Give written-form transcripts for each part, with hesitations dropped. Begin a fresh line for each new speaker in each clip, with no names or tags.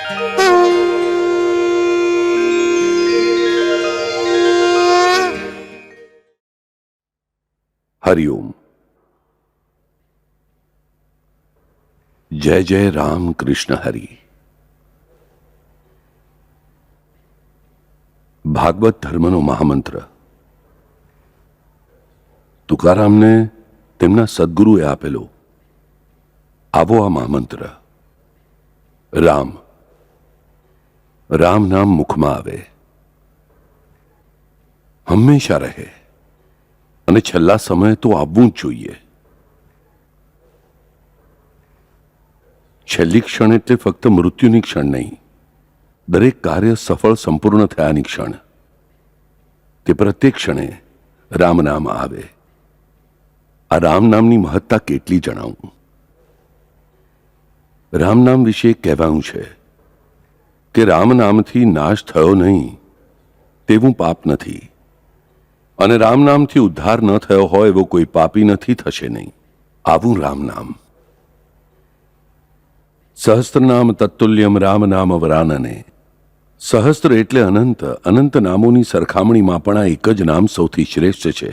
हरिओम। जय जय राम कृष्ण हरि। ભાગવત ધર્મનો મહામંત્ર તુકારામને તેમના સદગુરુએ આપેલો આવો આ મહામંત્ર. રામ રામ નામ મુખમાં આવે, હંમેશા રહે અને છેલ્લા સમયે તો આવવું જ જોઈએ. છેલ્લી ક્ષણ એટલે ફક્ત મૃત્યુની ક્ષણ નહીં, દરેક કાર્ય સફળ સંપૂર્ણ થયાની ક્ષણ. તે પ્રત્યેક ક્ષણે રામ નામ આવે. આ રામ નામની મહત્તા કેટલી જણાવું. રામ નામ વિશે કહેવાયું છે કે રામ નામથી નાશ થયો નહીં તેવું પાપ નથી, અને રામ નામથી ઉદ્ધાર ન થયો હોય એવો કોઈ પાપી નથી, થશે નહીં. આવું રામ નામ. સહસ્ત્રનામ તત્તુલ્યમ રામ નામ વરાનને. સહસ્ત્ર એટલે અનંત. અનંત નામોની સરખામણીમાં પણ આ એક જ નામ સૌથી શ્રેષ્ઠ છે.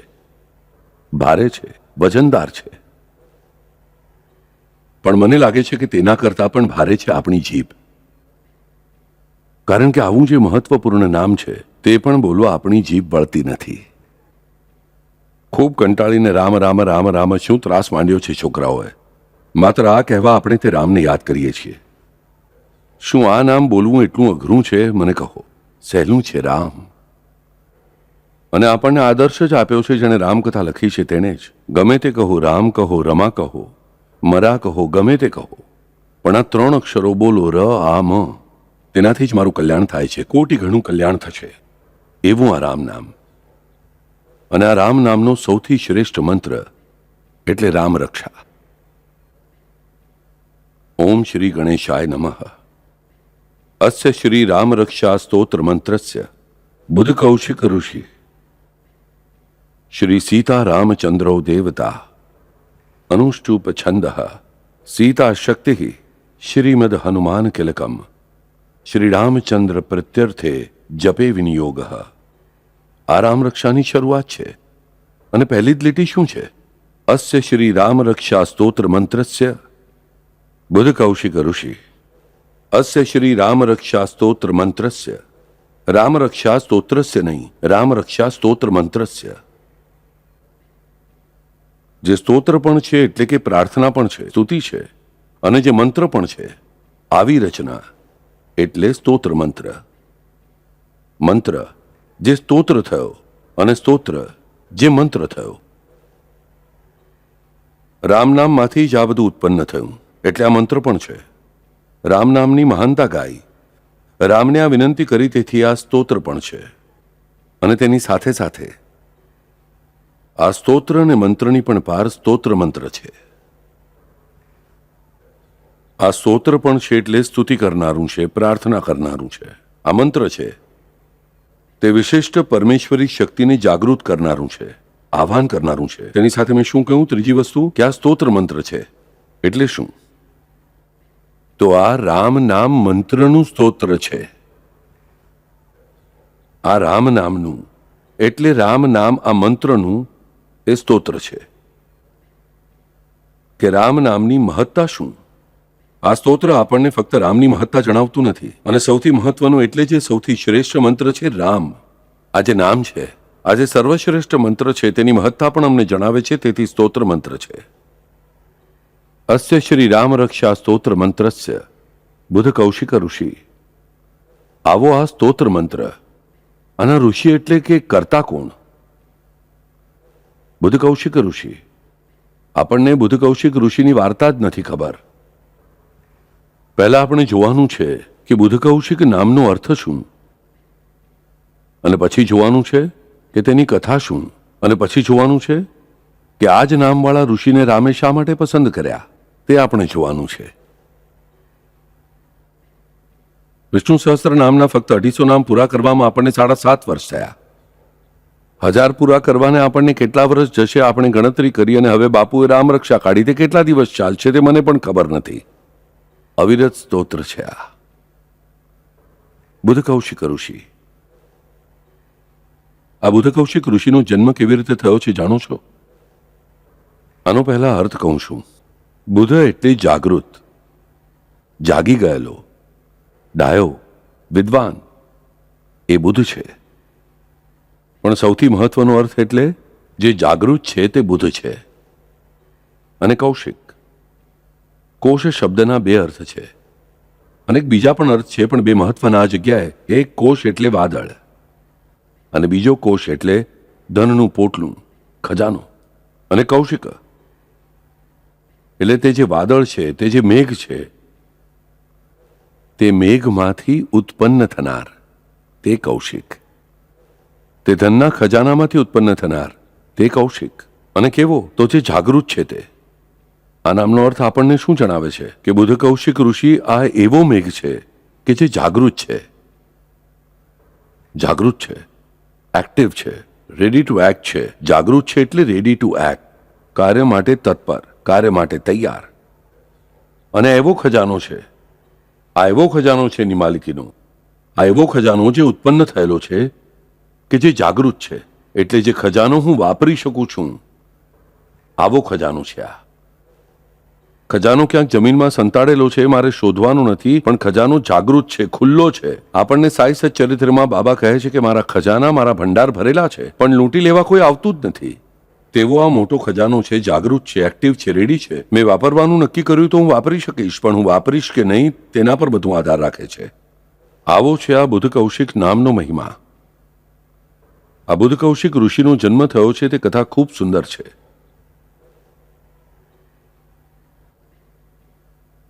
ભારે છે, વજનદાર છે, પણ મને લાગે છે કે તેના કરતા પણ ભારે છે આપણી જીભ. કારણ કે આવું જે મહત્વપૂર્ણ નામ છે તે પણ બોલવા આપણી જીભ વળતી નથી. ખૂબ કંટાળીને રામ રામ રામ રામ શું ત્રાસ માંડ્યો છે છોકરાઓએ. માત્ર આ કહેવા આપણે તે રામને યાદ કરીએ છીએ. શું આ નામ બોલવું એટલું અઘરું છે? મને કહો. સહેલું છે રામ. અને આપણને આદર્શ જ આપ્યો છે જેણે રામકથા લખી છે તેણે જ. ગમે તે કહો, રામ કહો, રમા કહો, મરા કહો, ગમે તે કહો, પણ આ 3 અક્ષરો બોલો, ર આ મ, તેનાથી જ મારું કલ્યાણ થાય છે. કોટી ઘણું કલ્યાણ થશે એવું આ રામ નામ. અને આ રામ નામનો સૌથી શ્રેષ્ઠ મંત્ર એટલે રામ રક્ષા. ઓમ શ્રી ગણેશાય નમઃ. અસ્ય શ્રી રામ રક્ષા સ્તોત્ર મંત્રસ્ય બુધ કૌશિક ઋષિ શ્રી સીતા રામચંદ્રો દેવતા અનુષ્ટુપ છંદ સીતા શક્તિ શ્રીમદ હનુમાન કિલકમ શ્રી રામચંદ્ર પ્રત્યર્થે જપે વિનિયોગ. આ રામ રક્ષાની શરૂઆત છે. અને પહેલી જ લીટી શું છે? અસ્ય શ્રી રામ રક્ષા સ્તોત્ર મંત્રસ્ય બુધ કૌશિક ઋષિ. અસ્ય શ્રી રામ રક્ષા સ્તોત્ર મંત્રસ્ય. રામ રક્ષા સ્તોત્રસ્ય નહીં, રામ રક્ષા સ્તોત્ર મંત્રસ્ય. જે સ્તોત્ર પણ છે એટલે કે પ્રાર્થના પણ છે, સ્તુતિ છે, અને જે મંત્ર પણ છે, આવી રચના એટલે સ્તોત્ર મંત્ર. મંત્ર જે સ્તોત્ર થયો અને સ્તોત્ર જે મંત્ર થયો. રામ નામમાંથી જ આ બધું ઉત્પન્ન થયું એટલે આ મંત્ર પણ છે. રામ નામની મહાનતા ગાઈ, રામને આ વિનંતી કરી, તેથી આ સ્તોત્ર પણ છે. અને તેની સાથે સાથે આ સ્તોત્ર અને મંત્રની પણ પાર સ્તોત્ર મંત્ર છે. આ સ્તોત્ર પણ છે એટલે સ્તુતિ કરનારું છે, પ્રાર્થના કરનારું છે. આ મંત્ર છે તે વિશિષ્ટ પરમેશ્વરી શક્તિને જાગૃત કરનારું છે, આહ્વાન કરનારું છે. તેની સાથે મેં શું કહ્યું? ત્રીજી વસ્તુ કે આ સ્તોત્ર મંત્ર છે એટલે શું? તો આ રામ નામ મંત્રનું સ્તોત્ર છે. આ રામ નામનું એટલે રામ નામ આ મંત્રનું એ સ્તોત્ર છે. કે રામ નામની મહત્તા શું? આ સ્તોત્ર આપણને ફક્ત રામની મહત્તા જણાવતું નથી, અને સૌથી મહત્વનું એટલે જે સૌથી શ્રેષ્ઠ મંત્ર છે રામ. આ જે નામ છે, આ જે સર્વશ્રેષ્ઠ મંત્ર છે તેની મહત્તા પણ અમને જણાવે છે. તેથી સ્તોત્ર મંત્ર છે. અસ્ય શ્રી રામ રક્ષા સ્તોત્ર મંત્રસ્ય બુધ કૌશિક ઋષિ. આવો આ સ્તોત્ર મંત્ર. અને ઋષિ એટલે કે કરતા કોણ? બુધ કૌશિક ઋષિ. આપણને બુધ કૌશિક ઋષિની વાર્તા જ નથી ખબર. પહેલા આપણે જોવાનું છે કે બુધ કૌશિક નામનો અર્થ શું, અને પછી જોવાનું છે કે તેની કથા શું, અને પછી જોવાનું છે કે આ જ નામવાળા ઋષિને રામે શા માટે પસંદ કર્યા તે આપણે જોવાનું છે. વિષ્ણુ સહસ્ત્ર નામના ફક્ત 250 નામ પૂરા કરવામાં આપણને 7.5 વર્ષ થયા. 1000 પૂરા કરવાને આપણને કેટલા વર્ષ જશે આપણે ગણતરી કરી, અને હવે બાપુએ રામ રક્ષા કાઢી તે કેટલા દિવસ ચાલશે તે મને પણ ખબર નથી. અવિરત સ્તોત્ર છે આ. બુધ કૌશિક ઋષિ. આ બુધ કૌશિક ઋષિનો જન્મ કેવી રીતે થયો છે જાણો છો? આનો પહેલા અર્થ કહું છું. બુધ એટલે જાગૃત, જાગી ગયેલો, ડાયો, વિદ્વાન, એ બુધ છે. પણ સૌથી મહત્વનો અર્થ એટલે જે જાગૃત છે તે બુધ છે. અને કૌશિક, કોશ શબ્દના બે અર્થ છે. અનેક બીજા પણ અર્થ છે, પણ બે મહત્વના આ જગ્યાએ. એક કોશ એટલે વાદળ અને બીજો કોશ એટલે ધનનું પોટલું, ખજાનો. અને કૌશિક એટલે તે જે વાદળ છે, તે જે મેઘ છે, તે મેઘમાંથી ઉત્પન્ન થનાર તે કૌશિક. તે ધનના ખજાનામાંથી ઉત્પન્ન થનાર તે કૌશિક. અને કેવો? તો જે જાગૃત છે તે. આ નામનો અર્થ આપણને શું જણાવે છે? કે બુધ કૌશિક ઋષિ આ એવો મેઘ છે કે જે જાગૃત છે. જાગૃત છે, એક્ટિવ છે, રેડી ટુ એક્ટ છે. જાગૃત છે એટલે રેડી ટુ એક્ટ, કાર્ય માટે તત્પર, કાર્ય માટે તૈયાર. અને એવો ખજાનો છે, આ એવો ખજાનો છે એની માલિકીનો, આ એવો ખજાનો જે ઉત્પન્ન થયેલો છે કે જે જાગૃત છે. એટલે જે ખજાનો હું વાપરી શકું છું, આવો ખજાનો છે આ. ખજાનો ક્યાંક જમીનમાં સંતાડેલો છે, મારે શોધવાનો નથી, પણ ખજાનો જાગૃત છે, ખુલ્લો છે. આપણને સાઈ સચ્ચરિત્રમાં બાબા કહે છે કે મારા ખજાના, મારા ભંડાર ભરેલા છે, પણ લૂંટી લેવા કોઈ આવતું જ નથી. તેવો આ મોટો ખજાનો છે, જાગૃત છે, એક્ટિવ છે, રેડી છે. મેં વાપરવાનું નક્કી કર્યું તો હું વાપરી શકીશ, પણ હું વાપરીશ કે નહીં તેના પર બધું આધાર રાખે છે. આવો છે આ બુધ કૌશિક નામનો મહિમા. આ બુધ કૌશિક ઋષિનો જન્મ થયો છે તે કથા ખૂબ સુંદર છે.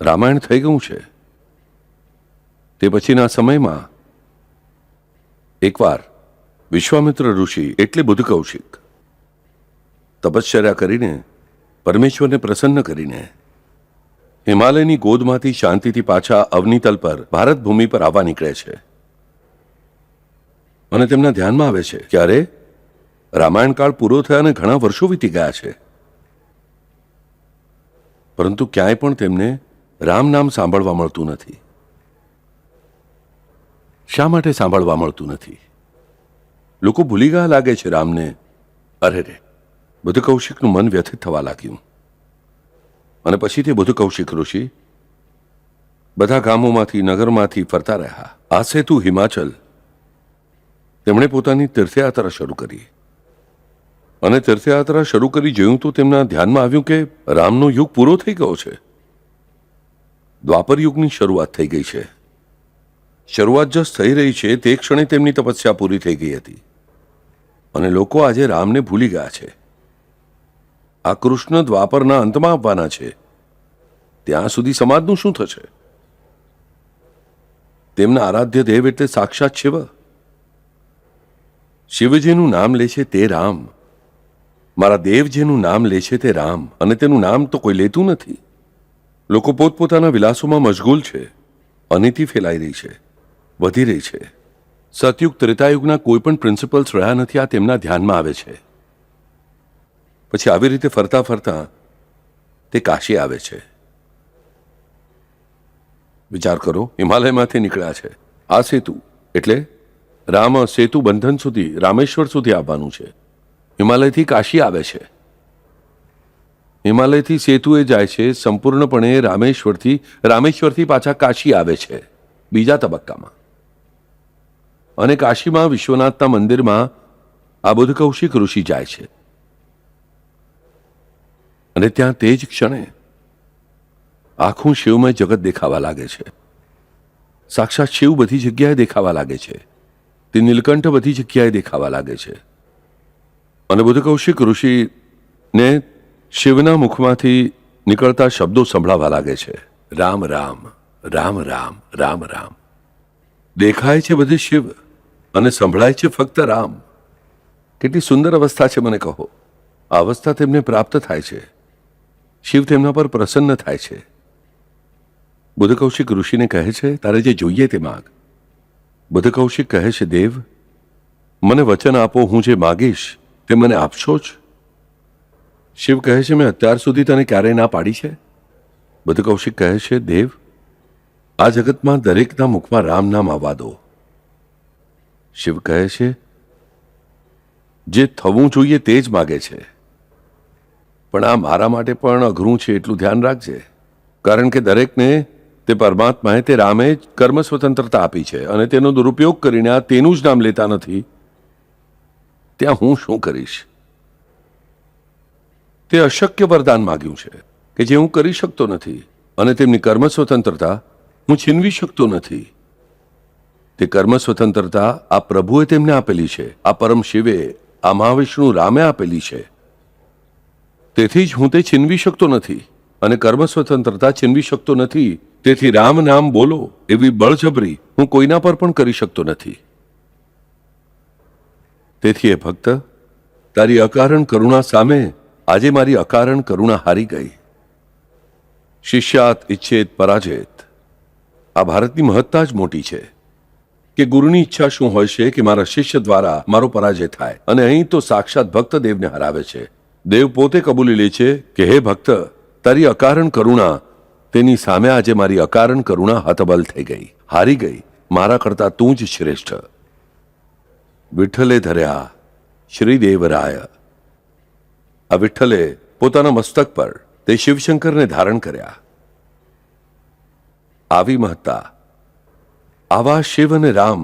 રામાયણ થઈ ગયું છે. તે પછીના સમયમાં એકવાર વિશ્વામિત્ર ઋષિ એટલે બુધ કૌશિક તપશ્ચર્યા કરીને, પરમેશ્વરને પ્રસન્ન કરીને હિમાલયની ગોદમાંથી શાંતિથી પાછા અવનીતલ પર, ભારત ભૂમિ પર આવવા નીકળે છે. અને તેમના ધ્યાનમાં આવે છે કે અરે, રામાયણ કાળ પૂરો થયા અને ઘણા વર્ષો વીતી ગયા છે, પરંતુ ક્યાંય પણ તેમને રામ નામ સાંભળવા મળતું નથી. શા માટે સાંભળવા મળતું નથી? લોકો ભૂલી ગયા લાગે છે રામને. અરે રે! બુધ કૌશિકનું મન વ્યથિત થવા લાગ્યું. અને પછી તે બુધ કૌશિક ઋષિ બધા ગામોમાંથી, નગરમાંથી ફરતા રહ્યા. આ સેતુ હિમાચલ તેમણે પોતાની તીર્થયાત્રા શરૂ કરી. અને તીર્થયાત્રા શરૂ કરી જોયું તો તેમના ધ્યાનમાં આવ્યું કે રામનો યુગ પૂરો થઈ ગયો છે. દ્વાપર યુગની શરૂઆત થઈ ગઈ છે. શરૂઆત જસ્ટ થઈ રહી છે તે ક્ષણે તેમની તપસ્યા પૂરી થઈ ગઈ હતી. અને લોકો આજે રામને ભૂલી ગયા છે. આ કૃષ્ણ દ્વાપરના અંતમાં આવવાના છે. ત્યાં સુધી સમાજનું શું થશે? તેમના આરાધ્ય દેવ એટલે સાક્ષાત શિવ. શિવજીનું નામ લે છે તે રામ. મારા દેવ જેનું નામ લે છે તે રામ. અને તેનું નામ તો કોઈ લેતું નથી. લોકો પોતપોતાના વિલાસોમાં મશગુલ છે. અનીતિ ફેલાઈ રહી છે, વધી રહી છે. સતયુગ ત્રેતાયુગના કોઈ પણ પ્રિન્સિપલ્સ રહ્યા નથી. આ તેમના ધ્યાનમાં આવે છે. પછી આવી રીતે ફરતા ફરતા તે કાશી આવે છે. વિચાર કરો, હિમાલયમાંથી નીકળ્યા છે. આ સેતુ એટલે રામ સેતુ બંધન સુધી, રામેશ્વર સુધી આવવાનું છે. હિમાલયથી કાશી આવે છે. હિમાલયથી સેતુએ જાય છે સંપૂર્ણપણે રામેશ્વરથી. રામેશ્વરથી પાછા કાશી આવે છે બીજા તબક્કામાં. અને કાશીમાં વિશ્વનાથના મંદિરમાં આ બુધ કૌશિક ઋષિ જાય છે. અને ત્યાં તે જ ક્ષણે આખું શિવમય જગત દેખાવા લાગે છે. સાક્ષાત શિવ બધી જગ્યાએ દેખાવા લાગે છે. તે નીલકંઠ બધી જગ્યાએ દેખાવા લાગે છે. અને બુધ કૌશિક ઋષિને શિવના મુખમાંથી નીકળતા શબ્દો સંભળાવા લાગે છે. રામ રામ, રામ રામ, રામ રામ. દેખાય છે બધે શિવ અને સંભળાય છે ફક્ત રામ. કેટલી સુંદર અવસ્થા છે મને કહો. આ અવસ્થા તેમને પ્રાપ્ત થાય છે. શિવ તેમના પર પ્રસન્ન થાય છે. બુધ કૌશિક ઋષિને કહે છે તારે જે જોઈએ તે માગ. બુધ કૌશિક કહે છે દેવ, મને વચન આપો, હું જે માગીશ તે મને આપશો જ? શિવ કહે છે મેં અત્યાર સુધી તને ક્યારેય ના પાડી છે? બુધ કૌશિક કહે છે દેવ, આ જગતમાં દરેકના મુખમાં રામ નામ આવવા દો. શિવ કહે છે, જે થવું જોઈએ તે જ માગે છે. પણ આ મારા માટે પણ અઘરું છે એટલું ધ્યાન રાખજે. કારણ કે દરેકને તે પરમાત્માએ તે રામે જ કર્મ સ્વતંત્રતા આપી છે અને તેનો દુરુપયોગ કરીને આ તેનું જ નામ લેતા નથી. ત્યાં હું શું કરીશ? તે અશક્ય વરદાન માગ્યું છે કે જે હું કરી શકતો નથી, અને તેમની કર્મ સ્વતંત્રતા હું છીનવી શકતો નથી. તે કર્મ સ્વતંત્રતા આ પ્રભુએ તેમને આપેલી છે, આ પરમ શિવે, આ મહાવિષ્ણુ રામે આપેલી છે. તેથી જ હું તે છીનવી શકતો નથી અને કર્મ સ્વતંત્રતા છીનવી શકતો નથી. તેથી રામ નામ બોલો એવી બળજબરી હું કોઈના પર પણ કરી શકતો નથી. તેથી એ ભક્ત, તારી અકારણ કરુણા સામે આજે મારી અકારણ કરુણા હારી ગઈ. શિષ્યાત ઇચ્છેત પરાજેત. આ ભારતની મહત્તા જ મોટી છે કે ગુરુની ઈચ્છા શું હોય છે કે મારા શિષ્ય દ્વારા મારો પરાજય થાય. અને અહીં તો સાક્ષાત ભક્ત દેવને હરાવે છે. દેવ પોતે કબૂલી લે છે કે હે ભક્ત, તારી અકારણ કરુણા, તેની સામે આજે મારી અકારણ કરુણા હતબલ થઈ ગઈ, હારી ગઈ. મારા કરતા તું જ શ્રેષ્ઠ. વિઠ્ઠલે ધર્યા શ્રીદેવરાય. આ વિઠ્ઠલે પોતાના મસ્તક પર તે શિવશંકરને ધારણ કર્યા. આવી મહત્તા, આવા શિવ અને રામ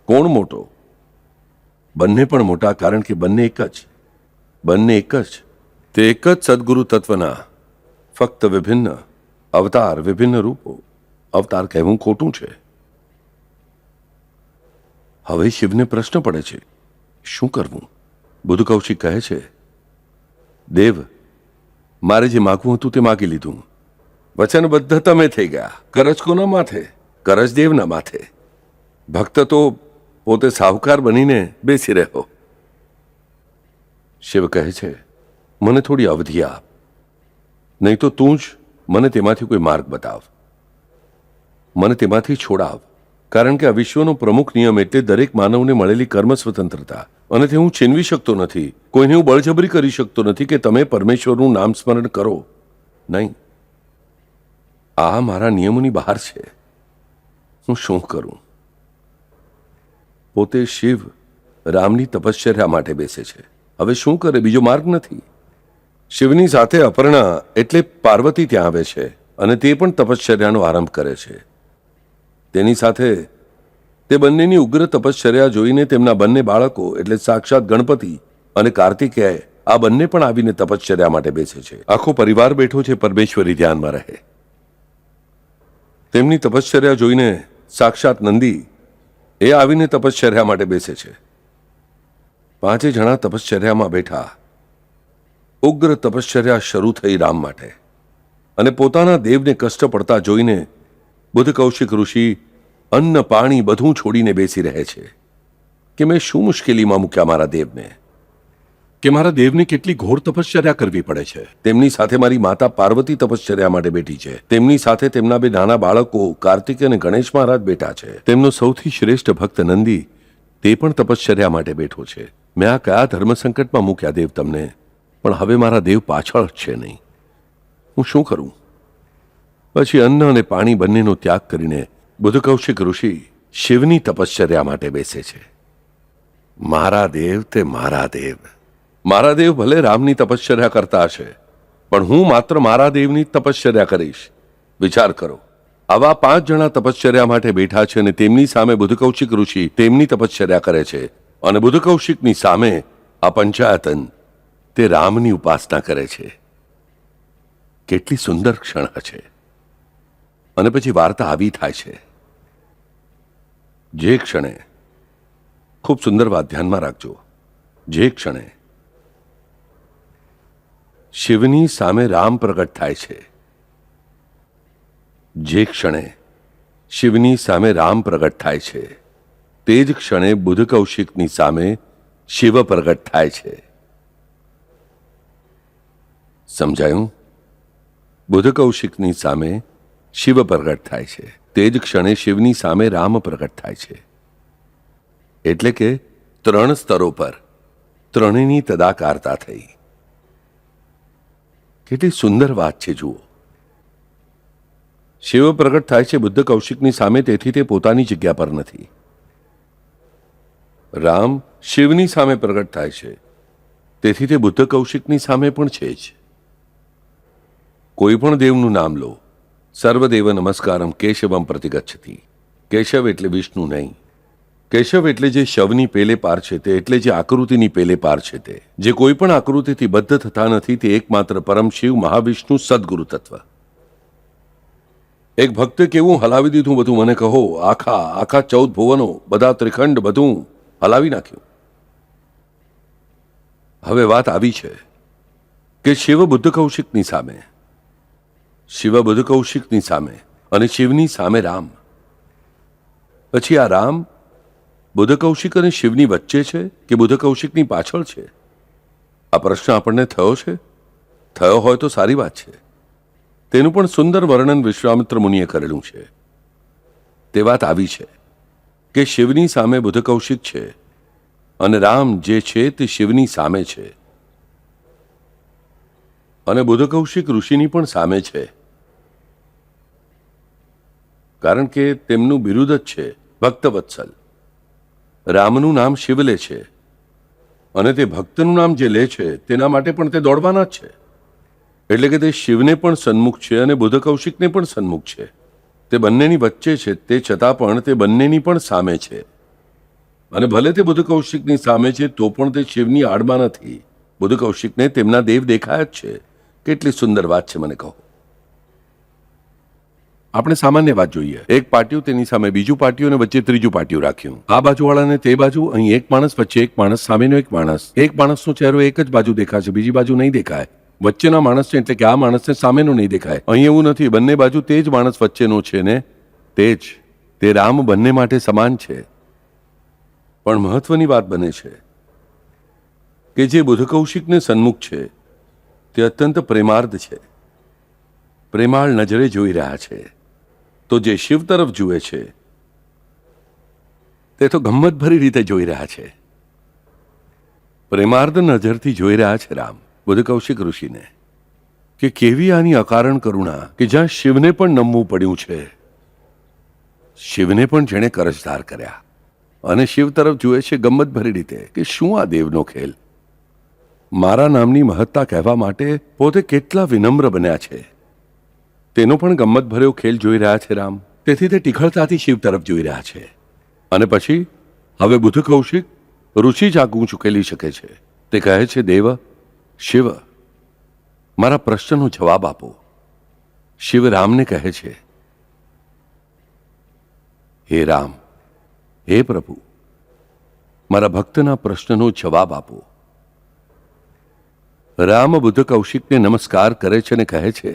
કોણ મોટો? બંને પણ મોટા, કારણ કે બંને એક જ. બંને એક જ. તે એક જ સદગુરુ તત્વના, ફક્ત વિભિન્ન અવતાર, વિભિન્ન રૂપો. અવતાર કહેવું ખોટું છે. હવે શિવને પ્રશ્ન પડે છે, શું કરવું? બુદ્ધ કૌશિક કહે છે, દેવ, મારે જે માગવું હતું તે માગી લીધું. વચનબદ્ધ તમે થઈ ગયા. કરજ કોના માથે? કરજ દેવના માથે. ભક્ત તો પોતે સાહુકાર બનીને બેસી રહ્યો. શિવ કહે છે, મને થોડી અવધિ આપ, નહીં તો તું જ મને તેમાંથી કોઈ માર્ગ બતાવ, મને તેમાંથી છોડાવ. કારણ કે આ વિશ્વનો પ્રમુખ નિયમ એટલે દરેક માનવને મળેલી કર્મ સ્વતંત્રતા, અને તે હું છીનવી શકતો નથી. કોઈને હું બળજબરી કરી શકતો નથી કે તમે પરમેશ્વરનું નામ સ્મરણ કરો. નહીં, આ મારા નિયમોની બહાર છે. હું શું કરું? પોતે શિવ રામની તપશ્ચર્યા માટે બેસે છે. હવે શું કરે? બીજો માર્ગ નથી. શિવની સાથે અપર્ણા એટલે પાર્વતી ત્યાં આવે છે અને તે પણ તપશ્ચર્યાનો આરંભ કરે છે. તેની સાથે તે બંનેની ઉગ્ર તપશ્ચર્યા જોઈને તેમના બંને બાળકો એટલે સાક્ષાત ગણપતિ અને કાર્તિકેય આ બંને પણ આવીને તપશ્ચર્યા માટે બેસે છે. આખો પરિવાર બેઠો છે પરમેશ્વરી ધ્યાનમાં રહે. તેમની તપશ્ચર્યા જોઈને સાક્ષાત નંદી એ આવીને તપશ્ચર્યા માટે બેસે છે. પાંચે જણા તપશ્ચર્યામાં બેઠા. ઉગ્ર તપશ્ચર્યા શરૂ થઈ રામ માટે, અને પોતાના દેવને કષ્ટ પડતા જોઈને બુદ્ધ કૌશિક ઋષિ અન્ન પાણી બધું છોડીને બેસી રહે છે કે મેં શું મુશ્કેલીમાં મૂક્યા મારા દેવને, કે મારા દેવને કેટલી ઘોર તપશ્ચર્યા કરવી પડે છે. તેમની સાથે મારી માતા પાર્વતી તપશ્ચર્યા માટે બેઠી છે. તેમની સાથે તેમના બે નાના બાળકો કાર્તિક અને ગણેશ મહારાજ બેઠા છે. તેમનો સૌથી શ્રેષ્ઠ ભક્ત નંદી તે પણ તપશ્ચર્યા માટે બેઠો છે. મેં આ કયા ધર્મ સંકટમાં મૂક્યા દેવ તમને? પણ હવે મારા દેવ પાછળ જ છે નહીં. હું શું કરું? પછી અન્ન અને પાણી બંનેનો ત્યાગ કરીને બુદ્ધ કૌશિક ઋષિ શિવની તપશ્ચર્યા માટે બેસે છે. મારા દેવ તે મારા દેવ. મારા દેવ ભલે રામની તપશ્ચર્યા કરતા હશે, પણ હું માત્ર મારા દેવની તપશ્ચર્યા કરીશ. વિચાર કરો, આવા 5 જણા તપશ્ચર્યા માટે બેઠા છે અને તેમની સામે બુદ્ધ કૌશિક ઋષિ તેમની તપશ્ચર્યા કરે છે, અને બુદ્ધ કૌશિકની સામે આ પંચાયતન તે રામની ઉપાસના કરે છે. કેટલી સુંદર ક્ષણ હશે. અને પછી વાર્તા આવી થાય છે. જે ક્ષણે, ખૂબ સુંદર વાત ધ્યાનમાં રાખજો, જે ક્ષણે શિવની સામે રામ પ્રગટ થાય છે, જે ક્ષણે શિવની સામે રામ પ્રગટ થાય છે, તે જ ક્ષણે બુદ્ધ કૌશિકની સામે શિવ પ્રગટ થાય છે. સમજાયું? બુદ્ધ કૌશિકની સામે શિવ પ્રગટ થાય છે, તે જ ક્ષણે શિવની સામે રામ પ્રગટ થાય છે. એટલે કે 3 સ્તરો પર ત્રણેયની તદાકારતા થઈ. કેટલી સુંદર વાત છે જુઓ. શિવ પ્રગટ થાય છે બુદ્ધ કૌશિકની સામે, તેથી તે પોતાની જગ્યા પર નથી. રામ શિવની સામે પ્રગટ થાય છે, તેથી તે બુદ્ધ કૌશિકની સામે પણ છે જ. કોઈ પણ દેવનું નામ લો, સર્વદેવ નમસ્કારમ કેશવમ પ્રતિગચ્છતિ. કેશવ એટલે વિષ્ણુ નહીં. કેશવ એટલે જે શવની પેલે પાર છે તે, એટલે જે આકૃતિની પેલે પાર છે તે, જે કોઈ પણ આકૃતિથી બદ્ધ થતા નથી, તે એકમાત્ર પરમ શિવ મહાવિષ્ણુ સદગુરુ તત્વ. એક ભક્તે કેવું હલાવી દીધું બધું મને કહો. આખા 14 ભુવનો, બધા ત્રિખંડ, બધું હલાવી નાખ્યું. હવે વાત આવી છે કે શિવ બુદ્ધ કૌશિકની સામે, શિવ બુદ્ધ કૌશિકની સામે અને શિવની સામે રામ. પછી આ રામ બુદ્ધ કૌશિક અને શિવની વચ્ચે છે કે બુદ્ધ કૌશિકની પાછળ છે? આ પ્રશ્ન આપણને થયો છે? થયો હોય તો સારી વાત છે. તેનું પણ સુંદર વર્ણન વિશ્વામિત્ર મુનિએ કરેલું છે. તે વાત આવી છે કે શિવની સામે બુદ્ધ કૌશિક છે અને રામ જે છે તે શિવની સામે છે, અને બુદ્ધ કૌશિક ઋષિની પણ સામે છે, કારણ કે તેમનું બિરુદ જ છે ભક્તવત્સલ. રામનું નામ શિવ લે છે, અને તે ભક્તનું નામ જે લે છે તેના માટે પણ તે દોડવાના જ છે. એટલે કે તે શિવને પણ સન્મુખ છે અને બુદ્ધ કૌશિકને પણ સન્મુખ છે. તે બંનેની વચ્ચે છે, તે છતાં પણ તે બંનેની પણ સામે છે. અને ભલે તે બુદ્ધ કૌશિકની સામે છે તો પણ તે શિવની આડમાં નથી. બુદ્ધ કૌશિકને તેમના દેવ દેખાય જ છે. કેટલી સુંદર વાત છે, મને કહો. આપણે સામાન્ય વાત જોઈએ. એક પાટિયું, તેની સામે બીજું પાટિયું અને વચ્ચે ત્રીજું પાટિયું રાખ્યું. આ બાજુવાળાને તે બાજુ, અહીં એક માણસ, વચ્ચે એક માણસ, સામેનો એક માણસ. એક માણસનો ચહેરો એક જ બાજુ દેખાશે, બીજી બાજુ નહીં દેખાય. વચ્ચેના માણસને, એટલે કે આ માણસને સામેનો નહીં દેખાય. અહીં એવું નથી, બંને બાજુ તે જ માણસ વચ્ચેનો છે ને તે જ. તે રામ બંને માટે સમાન છે. પણ મહત્વની વાત બને છે કે જે બુદ્ધ કૌશિકને સન્મુખ છે તે અત્યંત પ્રેમાર્ધ છે, પ્રેમાળ નજરે જોઈ રહ્યા છે. તો જે શિવ તરફ જુએ છે તે તો ગમ્મતભરી રીતે જોઈ રહ્યા છે. પ્રેમાર્ધ નજરથી જોઈ રહ્યા છે રામ બુદ્ધ કૌશિક ઋષિને, કે કેવી આની અકારણ કરુણા, કે જ્યાં શિવને પણ નમવું પડ્યું છે, શિવને પણ જેણે કરજદાર કર્યા, અને શિવ તરફ જુએ છે ગમ્મતભરી રીતે કે શું આ દેવનો ખેલ. મારા નામની મહત્તા કહેવા માટે પોતે કેટલા વિનમ્ર બન્યા છે, તેનો પણ ગમ્મતભર્યો ખેલ જોઈ રહ્યા છે રામ. તેથી તે ટીખળતાથી શિવ તરફ જોઈ રહ્યા છે. અને પછી હવે બુદ્ધ કૌશિક ઋષિ જ આગું ચૂકેલી શકે છે. તે કહે છે, દેવ, શિવ, મારા પ્રશ્નનો જવાબ આપો. શિવ રામને કહે છે, હે રામ, હે પ્રભુ, મારા ભક્તના પ્રશ્નનો જવાબ આપો. રામ બુદ્ધ કૌશિકને નમસ્કાર કરે છે અને કહે છે,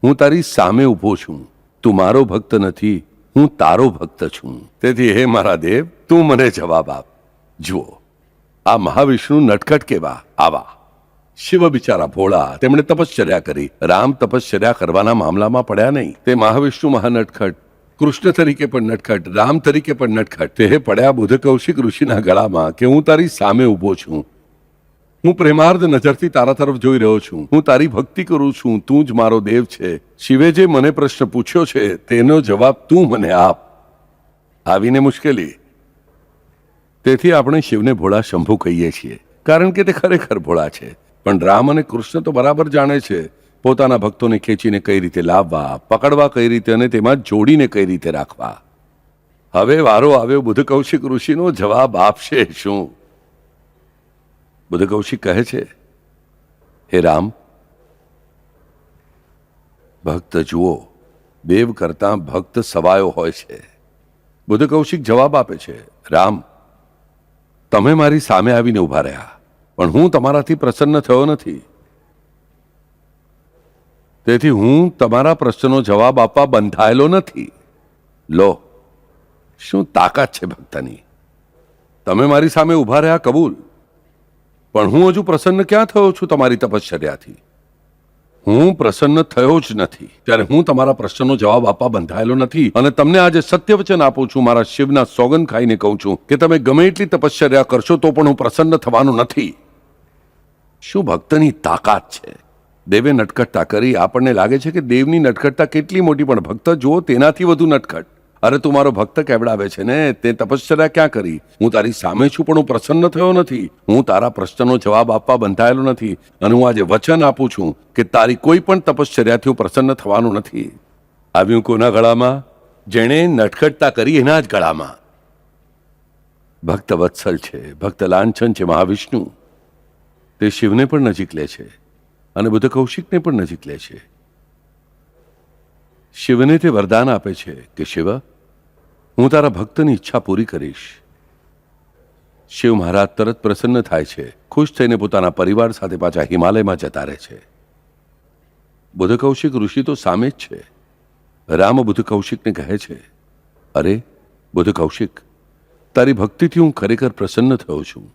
હું તારી સામે ઊભો છું. તું મારો ભક્ત નથી, હું તારો ભક્ત છું. તેથી હે મારા દેવ, તું મને જવાબ આપ. જુઓ, આ મહાવિષ્ણુ નટખટ કેવા આવા. શિવ બિચારા ભોળા, તેમણે તપશ્ચર્યા કરી. રામ તપશ્ચર્યા કરવાના મામલામાં પડ્યા નહીં. તે મહાવિષ્ણુ મહાનટખટ, કૃષ્ણ તરીકે પણ નટખટ, રામ તરીકે પણ નટખટ. તે પડ્યા બુદ્ધ કૌશિક ઋષિના ગળામાં કે હું તારી સામે ઊભો છું, હું પ્રેમાર્ધ નજરથી તારા તરફ જોઈ રહ્યો છું, હું તારી ભક્તિ કરું છું, તું જ મારો દેવ છે. શિવે જે મને પ્રશ્ન પૂછ્યો છે તેનો જવાબ તું મને આપ. આવીને મુશ્કેલી. તેથી આપણે શિવને ભોળા શંભુ કહીએ છીએ, કારણ કે તે ખરેખર ભોળા છે. પણ રામ અને કૃષ્ણ તો બરાબર જાણે છે પોતાના ભક્તોને ખેંચીને કઈ રીતે લાવવા, પકડવા કઈ રીતે, અને તેમાં જોડીને કઈ રીતે રાખવા. હવે વારો આવ્યો બુદ્ધ કૌશિક ઋષિનો જવાબ આપશે શું? બુદ્ધ કૌશિક કહે છે, હે રામ, ભક્ત જુઓ, દેવ કરતા ભક્ત સવાયો હોય છે. બુદ્ધ કૌશિક જવાબ આપે છે, રામ, તમે મારી સામે આવીને ઉભા રહ્યા, પણ હું તમારાથી પ્રસન્ન થયો નથી. તેથી હું તમારા પ્રશ્નનો જવાબ આપવા બંધાયેલો નથી. લો, શું તાકાત છે ભક્તની. તમે મારી સામે ઉભા રહ્યા, કબૂલ, પણ હું હજુ પ્રસન્ન ક્યાં થયો છું તમારી તપશ્ચર્યાથી? હું પ્રસન્ન થયો જ નથી. ત્યારે હું તમારા પ્રશ્નનો જવાબ આપવા બંધાયેલો નથી. અને તમને આજે સત્ય વચન આપું છું, મારા શિવના સોગંદ ખાઈને કહું છું કે તમે ગમે એટલી તપશ્ચર્યા કરશો તો પણ હું પ્રસન્ન થવાનો નથી. શું ભક્તની તાકાત છે! દેવે નટખટતા કરી. આપણને લાગે છે કે દેવની નટખટતા કેટલી મોટી, પણ ભક્ત જુઓ તેનાથી વધુ નટખટ. અરે તું મારો ભક્ત કેવડાવે છે ને, તે તપશ્ચર્યા ક્યાં કરી? હું તારી સામે છું પણ હું પ્રસન્ન થયો નથી. હું તારા પ્રશ્નનો જવાબ આપવા બંધાયેલો નથી, અને હું આજે વચન આપું છું કે તારી કોઈ પણ તપશ્ચર્યાથી હું પ્રસન્ન થવાનું નથી. આવ્યું કોના ગળામાં? જેણે નટખટતા કરી એના જ ગળામાં. ભક્ત વત્સલ છે, ભક્ત લાંછન છે મહાવિષ્ણુ. તે શિવને પણ નજીક લે છે અને બુદ્ધ કૌશિકને પણ નજીક લે છે. શિવને તે વરદાન આપે છે કે શિવ, હું તારા ભક્તની ઈચ્છા પૂરી કરીશ. શિવ મહારાજ તરત પ્રસન્ન થાય છે, ખુશ થઈને પોતાના પરિવાર સાથે પાછા હિમાલયમાં જતા રહે છે. બુદ્ધ કૌશિક ઋષિ તો સામે જ છે. રામ બુદ્ધ કૌશિકને કહે છે, અરે બુદ્ધ કૌશિક, તારી ભક્તિથી હું ખરેખર પ્રસન્ન થયો છું.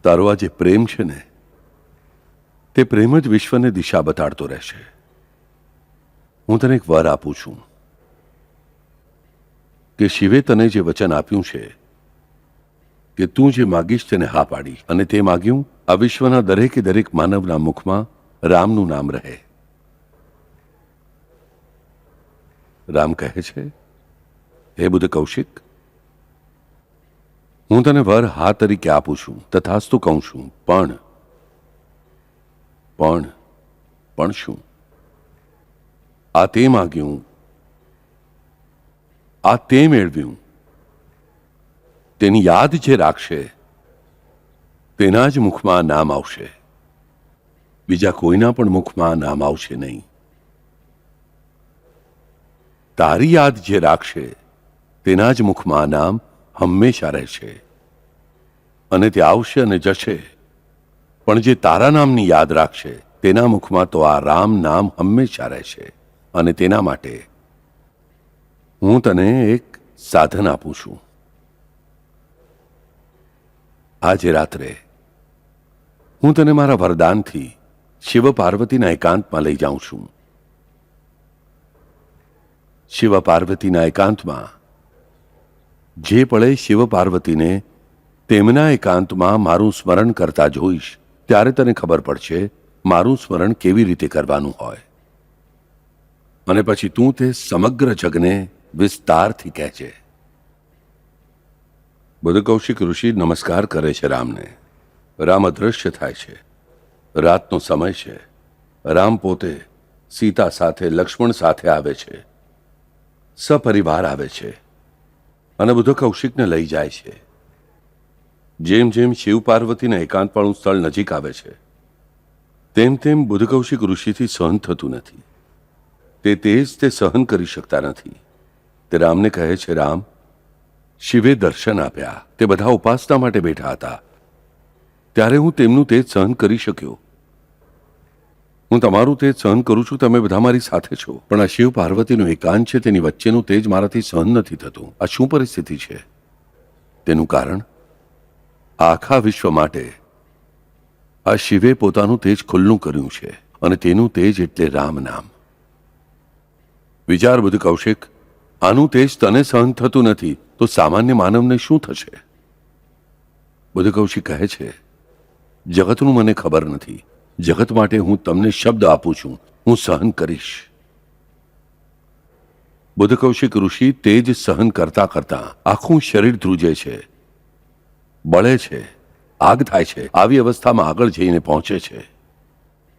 તારો આ જે પ્રેમ છે ને, તે પ્રેમ જ વિશ્વને દિશા બતાડતો રહેશે. હું તને એક વર આપું છું કે શિવે તને જે વચન આપ્યું છે કે તું જે માગીશ તેને હા પાડી, અને તે માગ્યું આ વિશ્વના દરેકે દરેક માનવના મુખમાં રામનું નામ રહે. રામ કહે છે, હે બુદ્ધ કૌશિક, હું તને વર હા તરીકે આપું છું, તથાસ્તુ કહું છું. પણ શું? આ તે માગ્યું, આ તે મેળવ્યું, તેની યાદ જે રાખશે તેના જ મુખમાં નામ આવશે. બીજા કોઈના પણ મુખમાં નામ આવશે નહીં. તારી યાદ જે રાખશે તેના જ મુખમાં નામ હંમેશા રહેશે. અને તે આવશે અને જશે, પણ જે તારા નામની યાદ રાખશે તેના મુખમાં તો આ રામ નામ હંમેશા રહેશે. અને તેના માટે હું તને એક સાધન આપું છું. આજે રાત્રે હું તને મારા વરદાનથી શિવ પાર્વતીના એકાંતમાં લઈ જાઉં છું. શિવ પાર્વતીના એકાંતમાં જે પળે શિવ પાર્વતીને તેમના એકાંતમાં મારું સ્મરણ કરતા જોઈશ, ત્યારે તને ખબર પડશે મારું સ્મરણ કેવી રીતે કરવાનું હોય. અને પછી તું તે સમગ્ર જગને વિસ્તારથી કહેજે. બુદ્ધ કૌશિક ઋષિ નમસ્કાર કરે છે રામને. રામ અદૃશ્ય થાય છે. રાતનો સમય છે. રામ પોતે સીતા સાથે, લક્ષ્મણ સાથે આવે છે. સપરિવાર આવે છે અને બુદ્ધ કૌશિકને લઈ જાય છે. જેમ જેમ શિવ પાર્વતીના એકાંતવાળું સ્થળ નજીક આવે છે, તેમ તેમ બુદ્ધ કૌશિક ઋષિથી સહન થતું નથી. તે તેજ તે સહન કરી શકતા નથી. તે રામને કહે છે, રામ, શિવે દર્શન આપ્યા. તે બધા ઉપાસના માટે બેઠા હતા, ત્યારે હું તેમનું તેજ સહન કરી શક્યો. હું તમારું તેજ સહન કરું છું, તમે બધા મારી સાથે છો, પણ આ શિવ પાર્વતીનું એકાંત છે, તેની વચ્ચેનું તેજ મારાથી સહન નથી થતું. આ શું પરિસ્થિતિ છે? તેનું કારણ આખા વિશ્વ માટે આ શિવે પોતાનું તેજ ખુલ્લું કર્યું છે, અને તેનું તેજ એટલે રામ નામ. વિચાર બુદ્ધ કૌશિક, આનું તેજ તને સહન થતું નથી તો સામાન્ય માનવને શું થશે? બુદ્ધ કૌશિક કહે છે, જગતનું મને ખબર નથી. જગત માટે હું તમને શબ્દ આપું છું, હું સહન કરીશ. બુદ્ધ કૌશિક ઋષિ તેજ સહન કરતા કરતા આખું શરીર ધ્રુજે છે, બળે છે, આગ થાય છે. આવી અવસ્થામાં આગળ જઈને પહોંચે છે.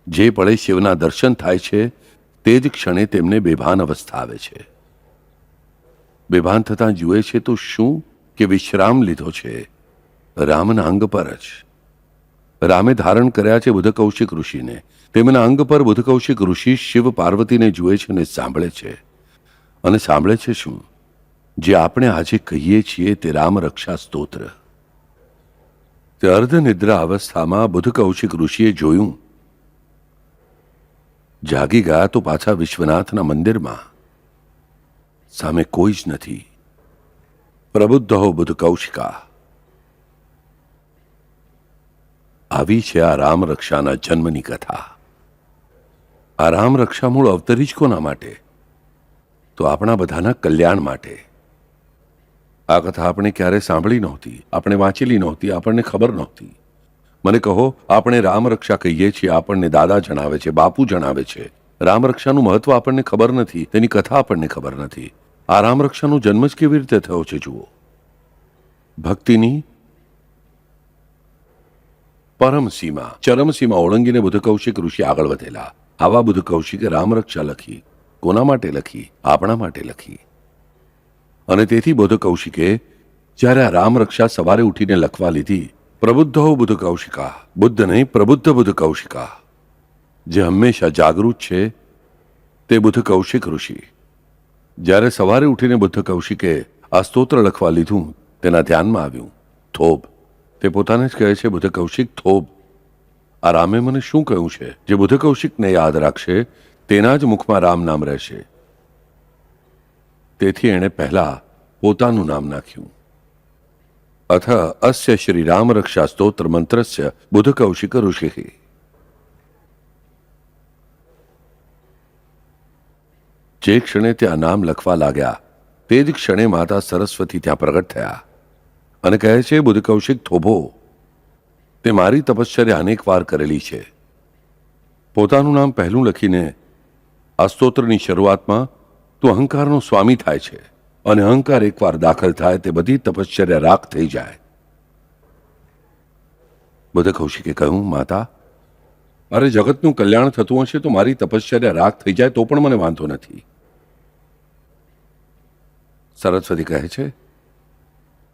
જે પળે શિવના દર્શન થાય છે તે જ ક્ષણે તેમને બેભાન અવસ્થા આવે છે. બેભાન થતાં જુએ છે તો શું કે વિશ્રામ લીધો છે રામના અંગ પર જ. રામે ધારણ કર્યા છે બુદ્ધ કૌશિક ઋષિને. તેમના અંગ પર બુદ્ધ કૌશિક ઋષિ શિવ પાર્વતીને જુએ છે અને સાંભળે છે. અને સાંભળે છે શું? જે આપણે આજે કહીએ છીએ તે રામ રક્ષા સ્તોત્ર. તે અર્ધનિદ્રા અવસ્થામાં બુદ્ધ કૌશિક ઋષિએ જોયું. જાગી ગયા તો પાછા વિશ્વનાથના મંદિરમાં. સામે કોઈ જ નથી. પ્રબુદ્ધ હો બુદ્ધ કૌશિકા. આવી છે આ રામ રક્ષાના જન્મની કથા. આ રામ રક્ષા મૂળ અવતરી જ કોના માટે? તો આપણા બધાના કલ્યાણ માટે. આ કથા આપણે ક્યારે સાંભળી નહોતી, આપણે વાંચેલી નહોતી, આપણને ખબર નહોતી. મને કહો, આપણે રામ રક્ષા કહીએ છીએ, આપણને દાદા જણાવે છે, બાપુ જણાવે છે. રામ રક્ષાનું મહત્વ આપણને ખબર નથી, તેની કથા આપણને ખબર નથી. આ રામરક્ષાનો જન્મ જ કેવી રીતે થયો છે જુઓ. ભક્તિની પરમસીમા ચરમસીમા ઓળંગીને બુદ્ધ કૌશિક ઋષિ આગળ વધેલા. આવા બુદ્ધ કૌશિકે રામરક્ષા લખી. કોના માટે લખી? આપણા માટે લખી. અને તેથી બુદ્ધ કૌશિકે જ્યારે આ રામરક્ષા સવારે ઉઠીને લખવા લીધી, પ્રબુદ્ધો બુદ્ધ કૌશિકા, બુદ્ધ નહીં પ્રબુદ્ધ બુદ્ધ કૌશિકા, જે હંમેશા જાગૃત છે તે બુદ્ધ કૌશિક ઋષિ. જ્યારે સવારે ઉઠીને બુદ્ધ કૌશિકે આ સ્તોત્ર લખવા લીધું, તેના ધ્યાનમાં આવ્યું થોભ. તે પોતાને જ કહે છે, બુદ્ધ કૌશિક થોભ. આ રામે મને શું કહ્યું છે? જે બુદ્ધ કૌશિકને યાદ રાખશે તેના જ મુખમાં રામ નામ રહેશે. તેથી એણે પહેલા પોતાનું નામ નાખ્યું. અથ અસ્ય શ્રી રામ રક્ષા સ્તોત્ર મંત્રસ્ય બુદ્ધ કૌશિક ઋષિ. જે ક્ષણે ત્યાં નામ લખવા લાગ્યા તે જ ક્ષણે માતા સરસ્વતી ત્યાં પ્રગટ થયા અને કહે છે, બુદ્ધ કૌશિક થોભો, તે મારી તપશ્ચર્યા અનેક વાર કરેલી છે. પોતાનું નામ પહેલું લખીને આ સ્તોત્રની શરૂઆતમાં તું અહંકારનો સ્વામી થાય છે અને અહંકાર એકવાર દાખલ થાય તે બધી તપશ્ચર્યા રાખ થઈ જાય. બુદ્ધ કૌશિકે કહ્યું, માતા, અરે જગતનું કલ્યાણ થતું હશે તો મારી તપશ્ચર્યા રાખ થઈ જાય તો પણ મને વાંધો નથી. સરસ્વતી કહે છે,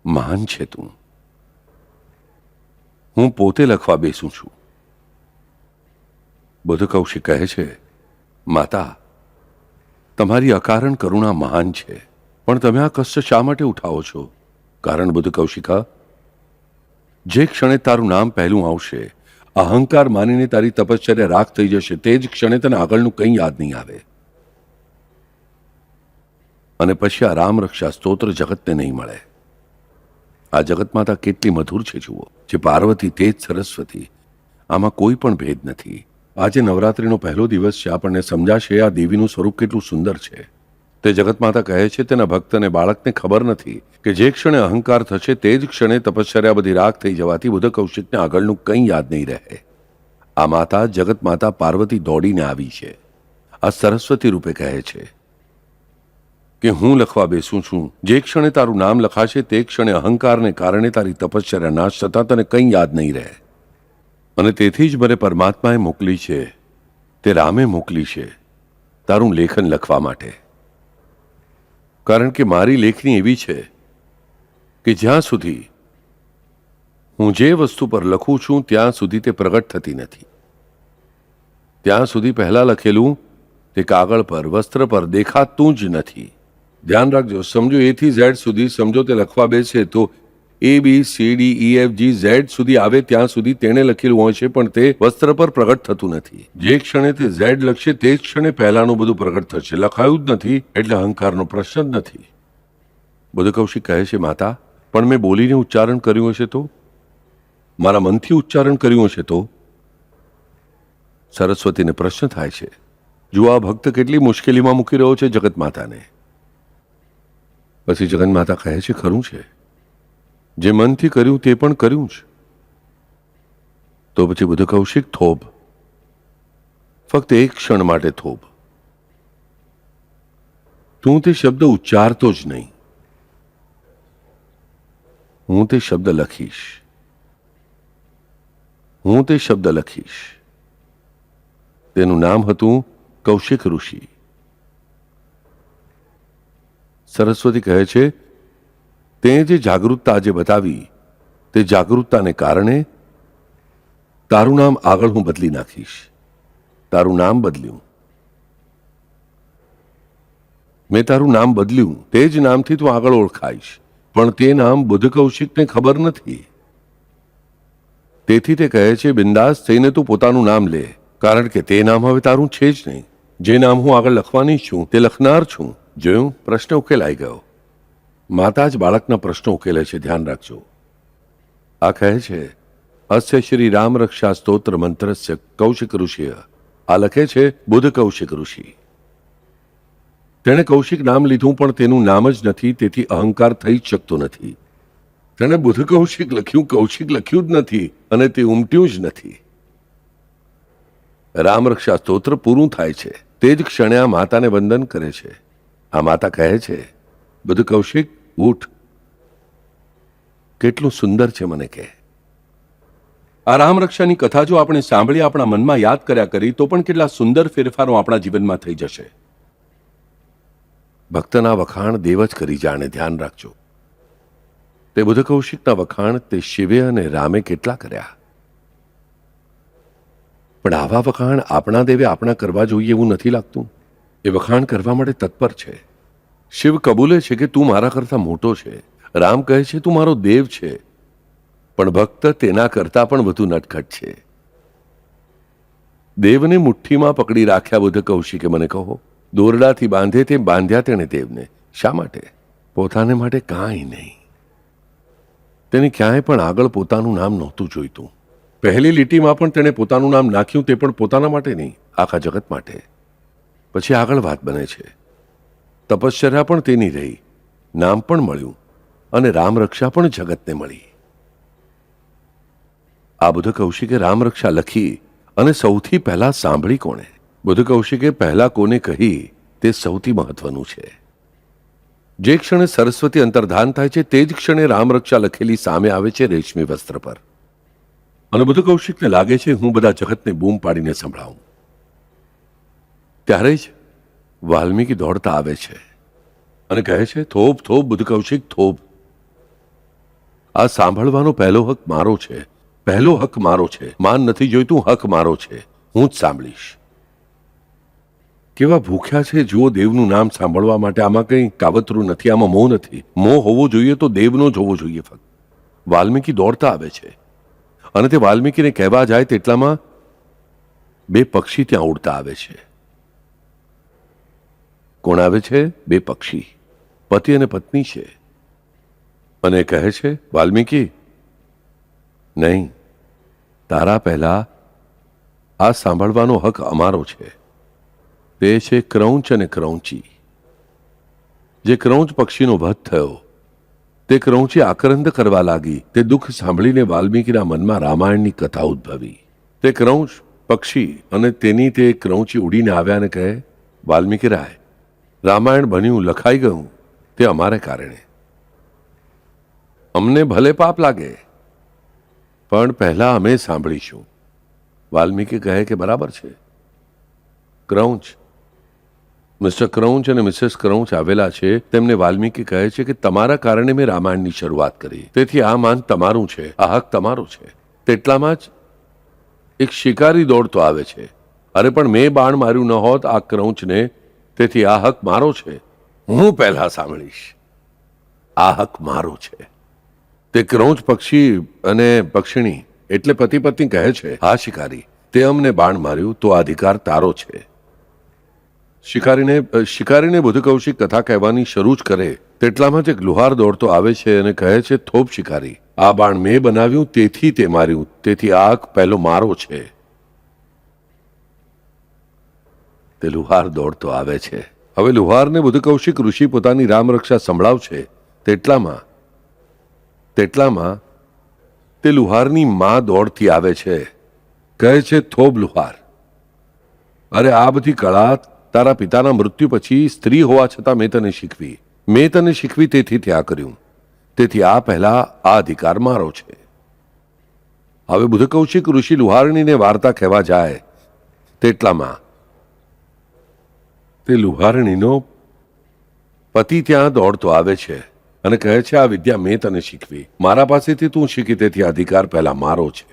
મહાન છે તું. હું પોતે લખવા બેસું છું. બુદ્ધ કૌશિક કહે છે, માતા, તમારી અકારણ કરુણા મહાન છે, પણ તમે આ કષ્ટ શા માટે ઉઠાવો છો? કારણ બુદ્ધ કૌશિકા, જે ક્ષણે તારું નામ પહેલું આવશે, અહંકાર માનીને તારી તપશ્ચર્યા રાખ થઈ જશે, તે જ ક્ષણે તને આગળનું કંઈ યાદ નહીં આવે. અને પછી આ રામરક્ષા સ્તોત્ર જગતને નહીં મળે. આ જગત માતા કેટલી મધુર છે જુઓ. જે પાર્વતી તે જ સરસ્વતી, આમાં કોઈ પણ ભેદ નથી. આજે નવરાત્રિનો પહેલો દિવસ છે, આપણને સમજાશે આ દેવીનું સ્વરૂપ કેટલું સુંદર છે. તે જગત માતા કહે છે તેના ભક્ત અને બાળકને ખબર નથી કે જે ક્ષણે અહંકાર થશે તે જ ક્ષણે તપશ્ચર્યા બધી રાખ થઈ જવાથી બુદ્ધ કૌશિકને આગળનું કંઈ યાદ નહીં રહે. આ માતા જગત માતા પાર્વતી દોડીને આવી છે. આ સરસ્વતી રૂપે કહે છે કે હું લખવા બેસું છું. જે ક્ષણે તારું નામ લખાશે તે ક્ષણે અહંકારને કારણે તારી તપશ્ચર્યા નાશ થતા તને કંઈ યાદ નહીં રહે. અને તેથી જ મને પરમાત્માએ મોકલી છે, તે રામે મોકલી છે તારું લેખન લખવા માટે. કારણ કે મારી લેખની એવી છે કે જ્યાં સુધી હું જે વસ્તુ પર લખું છું ત્યાં સુધી તે પ્રગટ થતી નથી. ત્યાં સુધી પહેલા લખેલું તે કાગળ પર, વસ્ત્ર પર દેખાતું જ નથી. ધ્યાન રાખજો, સમજો એ થી ઝેડ સુધી સમજો તે લખવા બેસે તો ABCDEFGZ સુધી આવે ત્યાં સુધી તેણે લખેલું હોય છે, પણ તે વસ્ત્ર પર પ્રગટ થતું નથી. જે ક્ષણે તે ઝેડ લખશે તે જ ક્ષણે પહેલાનું બધું પ્રગટ થશે. લખાયું જ નથી એટલે અહંકારનો પ્રશ્ન જ નથી. બુદ્ધ કૌશિક કહે છે, માતા, પણ મેં બોલીને ઉચ્ચારણ કર્યું હશે તો? મારા મનથી ઉચ્ચારણ કર્યું હશે તો? સરસ્વતીને પ્રશ્ન થાય છે. જુઓ, આ ભક્ત કેટલી મુશ્કેલીમાં મૂકી રહ્યો છે જગત માતાને. પછી જગત માતા કહે છે, ખરું છે, જે મનથી કર્યું તે પણ કર્યું જ. તો પછી બુદ્ધ કૌશિક થોભ, ફક્ત એક ક્ષણ માટે થોભ. તું તે શબ્દ ઉચ્ચારતો જ નહીં. હું તે શબ્દ લખીશ. હું તે શબ્દ લખીશ. તેનું નામ હતું કૌશિક ઋષિ. સરસ્વતી કહે છે, તે જે જાગૃતતા આજે બતાવી તે જાગૃતતાને કારણે તારું નામ આગળ હું બદલી નાખીશ. તારું નામ બદલ્યું. મેં તારું નામ બદલ્યું. તે જ નામથી તું આગળ ઓળખાઈશ, પણ તે નામ બુદ્ધ કૌશિકને ખબર નથી. તેથી તે કહે છે, બિંદાસ થઈને તું પોતાનું નામ લે, કારણ કે તે નામ હવે તારું છે જ નહીં. જે નામ હું આગળ લખવાની છું તે લખનાર છું. જોયું, પ્રશ્ન ઉકેલાઈ ગયો. માતા જ બાળકના પ્રશ્નો ઉકેલે છે. ધ્યાન રાખજો. આ કહે છે, અસ્ય શ્રી રામ રક્ષા સ્તોત્ર મંત્રસ્ય કૌશિક ઋષિ. આ લખે છે બુદ્ધ કૌશિક ઋષિ. તેણે કૌશિક નામ લીધું પણ તેનું નામ જ નથી, તેથી અહંકાર થઈ જ શકતો નથી. તેણે બુદ્ધ કૌશિક લખ્યું, કૌશિક લખ્યું જ નથી અને તે ઉમટ્યું જ નથી. રામરક્ષા સ્તોત્ર પૂરું થાય છે તે જ ક્ષણે આ માતાને વંદન કરે છે. આ માતા કહે છે, બધું કૌશિક ઉઠ. કેટલું સુંદર છે મને કે. આ રામરક્ષાની કથા જો આપણે સાંભળી આપણા મનમાં યાદ કર્યા કરી તો પણ કેટલા સુંદર ફેરફારો આપણા જીવનમાં થઈ જશે. ભક્તના વખાણ દેવ જ કરી જાણે, ધ્યાન રાખજો. તે બુદ્ધ કૌશિકના વખાણ તે શિવે અને રામે કેટલા કર્યા, પણ આવા વખાણ આપણા દેવે આપણા કરવા જોઈએ એવું નથી લાગતું. એ વખાણ કરવા માટે તત્પર છે. શિવ કબૂલે છે કે તું મારા કરતા મોટો છે. રામ કહે છે તું મારો દેવ છે. પણ ભક્ત તેના કરતા પણ વધુ નટખટ છે. દેવને મુઠ્ઠીમાં પકડી રાખ્યા બુદ્ધ કૌશિકે મને કહો. દોરડાથી બાંધે તે બાંધ્યા તેણે દેવને. શા માટે? પોતાને માટે કાંઈ નહીં. તેને ક્યાંય પણ આગળ પોતાનું નામ નહોતું જોઈતું. પહેલી લીટીમાં પણ તેણે પોતાનું નામ નાખ્યું, તે પણ પોતાના માટે નહીં, આખા જગત માટે. પછી આગળ વાત બને છે. તપશ્ચર્યા પણ તેની રહી, નામ પણ મળ્યું અને રામરક્ષા પણ જગતને મળી. આ બુદ્ધ કૌશિકે રામરક્ષા લખી અને સૌથી પહેલા સાંભળી કોણે? બુદ્ધ કૌશિકે પહેલા કોને કહી તે સૌથી મહત્વનું છે. જે ક્ષણે સરસ્વતી અંતર્ધાન થાય છે તે જ ક્ષણે રામરક્ષા લખેલી સામે આવે છે રેશમી વસ્ત્ર પર. અને બુદ્ધ કૌશિકને લાગે છે હું બધા જગતને બૂમ પાડીને સંભળાવું. ત્યારે જ વાલ્મીકી દોડતા આવે છે અને કહે છે થોપ થોપ બુદ્ધ કૌશિક થોપ. આ સાંભળવાનો પહેલો હક મારો છે. પહેલો હક મારો છે. માન નથી જોઈતું, હક મારો છે. હું જ સાંભળીશ. કેવા ભૂખ્યા છે જુઓ દેવનું નામ સાંભળવા માટે. આમાં કંઈ કાવતરું નથી, આમાં મોહ નથી. મોહ હોવો જોઈએ તો દેવનો જ હોવો જોઈએ ફક્ત. વાલ્મીકી દોડતા આવે છે અને તે વાલ્મીકીને કહેવા જાય તેટલામાં બે પક્ષી ત્યાં ઉડતા આવે છે. કોણ આવે છે? બે પક્ષી, પતિ અને પત્ની છે. અને કહે છે વાલ્મીકી નહીં, તારા પહેલા આ સાંભળવાનો હક અમારો છે. તે છે ક્રૌંચ અને ક્રૌંચી. જે ક્રૌંચ પક્ષીનો વધ થયો તે ક્રૌંચી આક્રંદ કરવા લાગી. તે દુઃખ સાંભળીને વાલ્મીકીના મનમાં રામાયણની કથા ઉદ્ભવી. તે ક્રૌંચ પક્ષી અને તેની તે ક્રૌંચી ઉડીને આવ્યા અને કહે વાલ્મીકી રાય, રામાયણ બન્યું, લખાઈ ગયું તે અમારે કારણે. અમને ભલે પાપ લાગે પણ પહેલા અમે સાંભળીશું. વાલ્મીકી કહે કે બરાબર છે. ક્રૌંચ, મિસ્ટર ક્રૌંચ અને મિસેસ ક્રૌંચ આવેલા છે. તેમને વાલ્મીકી કહે છે કે તમારા કારણે મેં રામાયણની શરૂઆત કરી, તેથી આ માન તમારું છે, આ હક તમારો છે. તેટલામાં જ એક શિકારી દોડતો આવે છે. અરે પણ મેં બાણ માર્યું ન હોત આ ક્રૌંચને, તેથી આ હક મારો છે. હું પહેલા સાંભળીશ. આ હક મારો છે. તે ક્રૌંચ પક્ષી અને પક્ષિણી એટલે પતિ પત્ની કહે છે હા શિકારી, તે અમને બાણ માર્યું તો આ અધિકાર તારો છે. શિકારીને બુદ્ધ કૌશિક કથા કહેવાની શરૂ જ કરે તેટલામાં જ એક લુહાર દોડતો આવે છે અને કહે છે થોપ શિકારી, આ બાણ મેં બનાવ્યું તેથી તે માર્યું, તેથી આ હક પહેલો મારો છે. તે લુહાર દોડતો આવે છે. હવે લુહારને બુદ્ધ કૌશિક ઋષિ પોતાની રામરક્ષા સંભળાવશે તેટલામાં તે લુહારની માં દોડતી આવે છે. કહે છે થોબ લુહાર, અરે આ બધી કળા તારા પિતાના મૃત્યુ પછી સ્ત્રી હોવા છતાં મેં તને શીખવી તેથી ત્યાં કર્યું, તેથી આ પહેલા આ અધિકાર મારો છે. હવે બુદ્ધ કૌશિક ઋષિ લુહારણીને વાર્તા કહેવા જાય તેટલામાં તે લુહારણીનો પતિ ત્યાં દોડતો આવે છે અને કહે છે આ વિદ્યા મેં તને શીખવી, મારા પાસેથી તું શીખી, તેથી અધિકાર પહેલા મારો છે.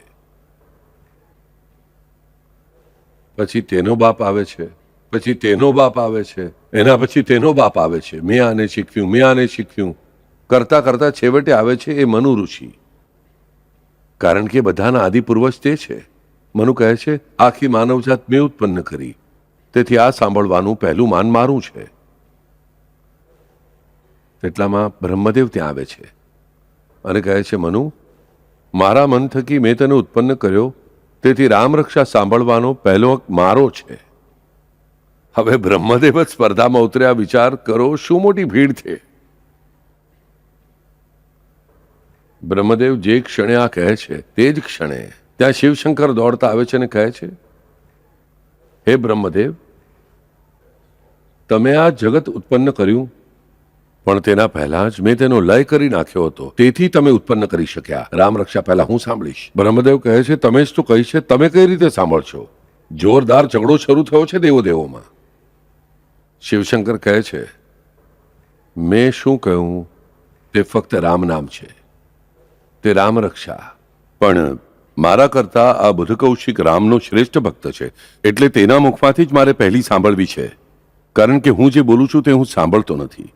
પછી તેનો બાપ આવે છે, પછી તેનો બાપ આવે છે, એના પછી તેનો બાપ આવે છે. મેં આને શીખવ્યું કરતા કરતા છેવટે આવે છે એ મનુ ઋષિ. કારણ કે બધાના આદિ પૂર્વજ તે છે. મનુ કહે છે આખી માનવજાત મેં ઉત્પન્ન કરી, તેથી આ સાંભળવાનું પહેલું માન મારું છે. તેટલામાં બ્રહ્મદેવ ત્યાં આવે છે અને કહે છે મનુ, મારા મન થકી મેં તને ઉત્પન્ન કર્યો, તેથી રામરક્ષા સાંભળવાનો પહેલો હક મારો છે. હવે બ્રહ્મદેવ જ સ્પર્ધામાં ઉતર્યા. વિચાર કરો શું મોટી ભીડ છે. બ્રહ્મદેવ જે ક્ષણે આ કહે છે તે જ ક્ષણે ત્યાં શિવશંકર દોડતા આવે છે અને કહે છે હે બ્રહ્મદેવ, તમે આ જગત ઉત્પન્ન કર્યું પણ તેના પહેલા જ મેં તેનો લય કરી નાખ્યો હતો, તેથી તમે ઉત્પન્ન કરી શક્યા. રામરક્ષા પહેલા હું સાંભળીશ. બ્રહ્મદેવ કહે છે, તમે જ તો કહી છે, તમે કઈ રીતે સાંભળશો? જોરદાર ઝઘડો શરૂ થયો છે દેવોમાં. શિવશંકર કહે છે, મેં શું કહ્યું? તે ફક્ત રામ નામ છે, તે રામરક્ષા. પણ મારા કરતા આ બુધકૌશિક રામનો શ્રેષ્ઠ ભક્ત છે, એટલે તેના મુખમાંથી જ મારે પહેલી સાંભળવી છે. કારણ કે હું જે બોલું છું તે હું સાંભળતો નથી.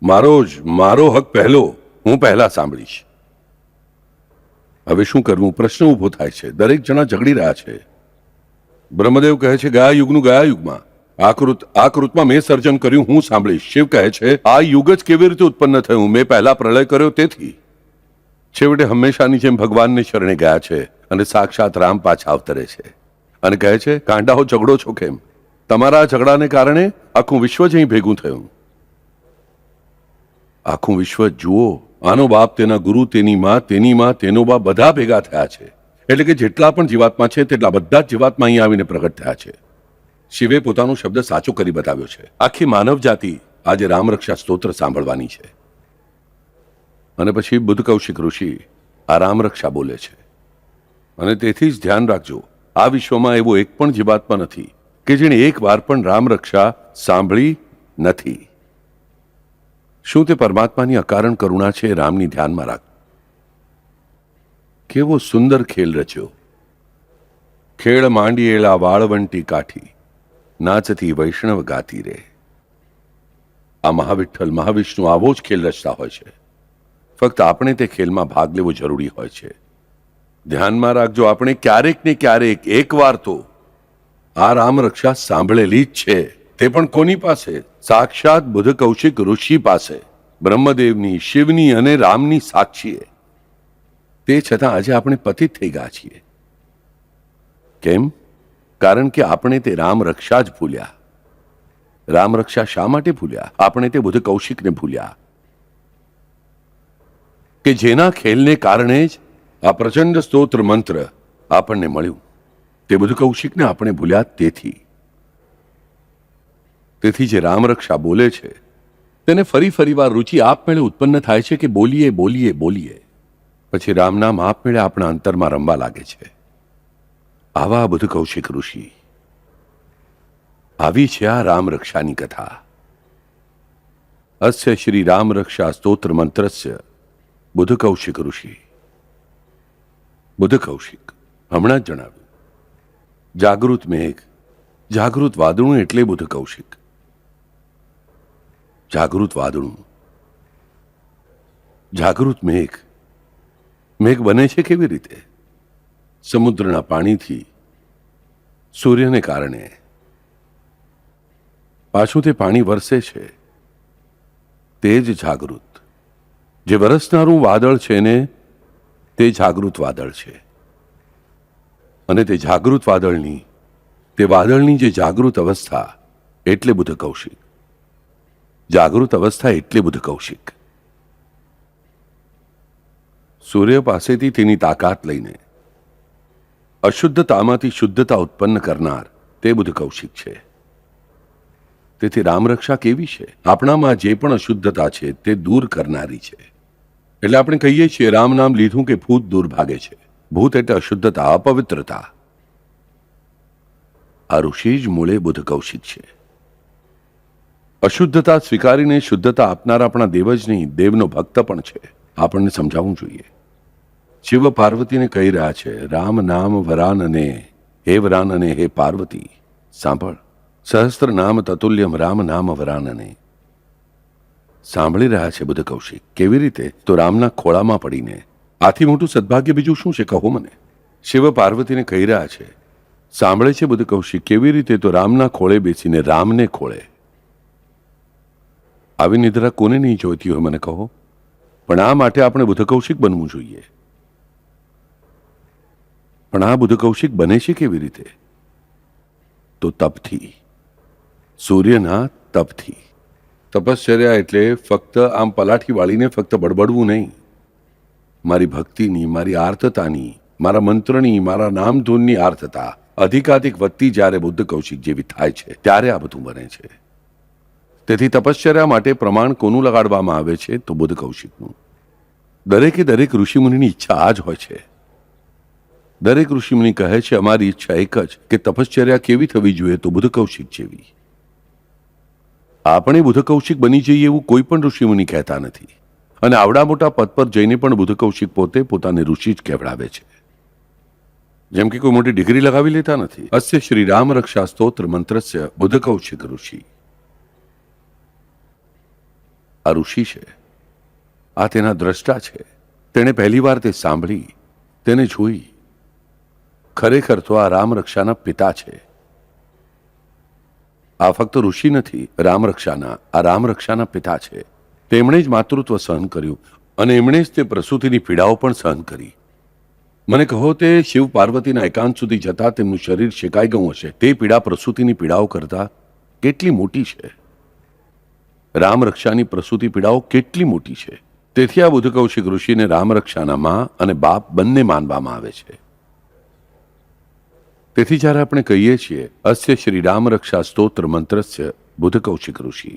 મારો હક પહેલો, હું પહેલા સાંભળીશ. હવે શું કરવું? પ્રશ્ન ઉભો થાય છે. દરેક જણા ઝઘડી રહ્યા છે. બ્રહ્મદેવ કહે છે, ગયા યુગનું ગયા યુગમાં, આ કૃતમાં મેં સર્જન કર્યું, હું સાંભળીશ. શિવ કહે છે, આ યુગ જ કેવી રીતે ઉત્પન્ન થયું? મેં પહેલા પ્રલય કર્યો તેથી. છેવટે હંમેશાની જેમ ભગવાનને શરણે ગયા છે અને સાક્ષાત રામ પાછા અવતરે છે અને કહે છે, કાંડાઓ ઝઘડો છો કેમ? તમારા આ ઝઘડાને કારણે આખું વિશ્વ જ અહીં ભેગું થયું. આખું વિશ્વ જુઓ, આનો બાપ, તેના ગુરુ, તેની માં, તેનો બાપ, બધા ભેગા થયા છે. એટલે કે જેટલા પણ જીવાત્મા છે તેટલા બધા જ જીવાત્મા અહીં આવીને પ્રગટ થયા છે. શિવે પોતાનો શબ્દ સાચો કરી બતાવ્યો છે. આખી માનવ જાતિ આજે રામરક્ષા સ્તોત્ર સાંભળવાની છે. અને પછી બુધકૌશિક ઋષિ આ રામરક્ષા બોલે છે. અને તેથી જ ધ્યાન રાખજો, આ વિશ્વમાં એવો એક પણ જીવાત્મા નથી કે જેણે એક વાર પણ રામરક્ષા સાંભળી નથી. શું તે પરમાત્માની અકારણ કરુણા છે? રામની ધ્યાનમાં રાખ. કેવો સુંદર ખેલ રચ્યો. ખેળ માંડીએલા વાળવંટી કાઠી, નાચતી વૈષ્ણવ ગાતી રે. આ મહાવિઠ્ઠલ મહાવિષ્ણુ આવો જ ખેલ રચતા હોય છે. ફક્ત આપણે તે ખેલમાં ભાગ લેવો જરૂરી હોય છે. ધ્યાનમાં રાખજો, આપણે ક્યારેક ને ક્યારેક એકવાર તો આ રામરક્ષા સાંભળેલી જ છે. તે પણ કોની પાસે? સાક્ષાત બુધકૌશિક ઋષિ પાસે, બ્રહ્મદેવની, શિવની અને રામની સાક્ષીએ. તે છતાં આજે આપણે પતિત થઈ ગયા છીએ. કેમ? કારણ કે આપણે તે રામરક્ષા જ ભૂલ્યા. રામરક્ષા શા માટે ભૂલ્યા? આપણે તે બુધકૌશિકને ભૂલ્યા કે જેના ખેલને કારણે જ આ પ્રચંડ સ્તોત્ર મંત્ર આપણને મળ્યું. તે બુધકૌશિકને આપણે ભૂલ્યા. તેથી જે રામરક્ષા બોલે છે તેને ફરી વાર રુચિ આપમેળે ઉત્પન્ન થાય છે કે બોલીએ બોલીએ બોલીએ. પછી રામનામ આપમેળે આપણા અંતરમાં રમવા લાગે છે. આવા બુધકૌશિક ઋષિ, આવી છે આ રામરક્ષાની કથા. અસ્ય શ્રી રામરક્ષા સ્તોત્ર મંત્રસ્ય બુધકૌશિક ઋષિ. બુધકૌશિક હમણાં જ જણાવ્યું. જાગૃત મેઘ, જાગૃત વાદળું એટલે બુધકૌશિક. જાગૃત વાદળું, જાગૃત મેઘ. મેઘ બને છે કેવી રીતે? સમુદ્રના પાણીથી, સૂર્યને કારણે. પાછું તે પાણી વરસે છે, તે જ જાગૃત. જે વરસનારું વાદળ છે ને, તે જાગૃત વાદળ છે. અને તે જાગૃત વાદળની, તે વાદળની જે જાગૃત અવસ્થા એટલે બુધકૌશિક. જાગૃત અવસ્થા એટલે બુધકૌશિક. સૂર્ય પાસેથી તેની તાકાત લઈને અશુદ્ધતામાંથી શુદ્ધતા ઉત્પન્ન કરનાર તે બુધકૌશિક છે. તેથી રામરક્ષા કેવી છે? આપણામાં જે પણ અશુદ્ધતા છે તે દૂર કરનારી છે. એટલે આપણે કહીએ છીએ, રામ નામ લીધું કે ભૂત દૂર ભાગે છે. ભૂત એટલે અશુદ્ધતા, અપવિત્રતા. આ ઋષિ જ મૂળે બુધકૌશિક છે. અશુદ્ધતા સ્વીકારીને શુદ્ધતા આપનાર આપણા દેવ જ નહીં, દેવનો ભક્ત પણ છે. આપણને સમજાવવું જોઈએ. શિવ પાર્વતીને કહી રહ્યા છે, રામ નામ વરાનને, હે વરાનને, હે પાર્વતી સાંભળ. સહસ્ત્ર નામ તતુલ્યમ રામ નામ વરાનને. સાંભળી રહ્યા છે બુધકૌશિક. કેવી રીતે? તો રામના ખોળામાં પડીને. આથી મોટું સદભાગ્ય બીજું શું છે? કહો મને. શિવ પાર્વતીને કહી રહ્યા છે, સાંભળે છે બુધકૌશિક. કેવી રીતે? તો રામના ખોળે બેસીને, રામને ખોળે. આવી નિદ્રા કોને નહીં જોઈતી હોય મને કહો? પણ આ માટે આપણે બુધકૌશિક બનવું જોઈએ. પણ આ બુધકૌશિક બને છે કેવી રીતે? તો તપથી, સૂર્યના તપથી. તપશ્ચર્યા એટલે ફક્ત આમ પલાઠી વાળીને ફક્ત બડબડવું નહીં. મારી ભક્તિની, મારી આર્તતાની, મારા મંત્રની, મારા નામધૂનની આર્તતા અધિકાધિક વધતી જ્યારે બુધકૌશિક જેવી થાય છે, ત્યારે આ બધું બને છે. તેથી તપશ્ચર્યા માટે પ્રમાણ કોનું લગાડવામાં આવે છે? તો બુદ્ધ કૌશિકનું. દરેકે દરેક ઋષિમુનિની ઈચ્છા આ જ હોય છે. દરેક ઋષિમુનિ કહે છે અમારી ઈચ્છા એક જ કે તપશ્ચર્યા કેવી થવી જોઈએ? તો બુદ્ધ કૌશિક જેવી. આપણે બુદ્ધ કૌશિક બની જઈએ એવું કોઈ પણ ઋષિમુનિ કહેતા નથી, અને આવડા મોટા પદ પર જઈને પણ બુદ્ધ કૌશિક પોતે પોતાને ઋષિ જ કહેવડાવે છે. જેમ કે કોઈ મોટી ડિગ્રી લગાવી લેતા નથી. અસ્ય શ્રી રામ રક્ષા સ્તોત્ર મંત્રસ્ય બુદ્ધ કૌશિક ઋષિ. આ ઋષિ છે, આ તેના દ્રષ્ટા છે. તેણે પહેલી વાર તે સાંભળી, તેને જોઈ. ખરેખર તો આ રામ રક્ષાના પિતા છે. આ ફક્ત ઋષિ નથી, રામ રક્ષાના પિતા છે. તેમણે જ માતૃત્વ સહન કર્યું, અને એમણે જ તે પ્રસૂતિની પીડાઓ પણ સહન કરી. મને કહો, તે શિવ પાર્વતીના એકાંત સુધી જતા તેમનું શરીર શેકાઈ ગયું હશે. તે પીડા પ્રસૂતિની પીડાઓ કરતા કેટલી મોટી છે? રામ રક્ષાની પ્રસૂતિ પીડાઓ કેટલી મોટી છે? તેથી આ બુદ્ધ કૌશિક ઋષિને રામ રક્ષાના મા અને બાપ બંને માનવામાં આવે છે. તેથી જ્યારે આપણે કહીએ છીએ અસ્ય શ્રી રામ રક્ષા સ્તોત્ર મંત્રસ્ય બુદ્ધ કૌશિક ઋષિ,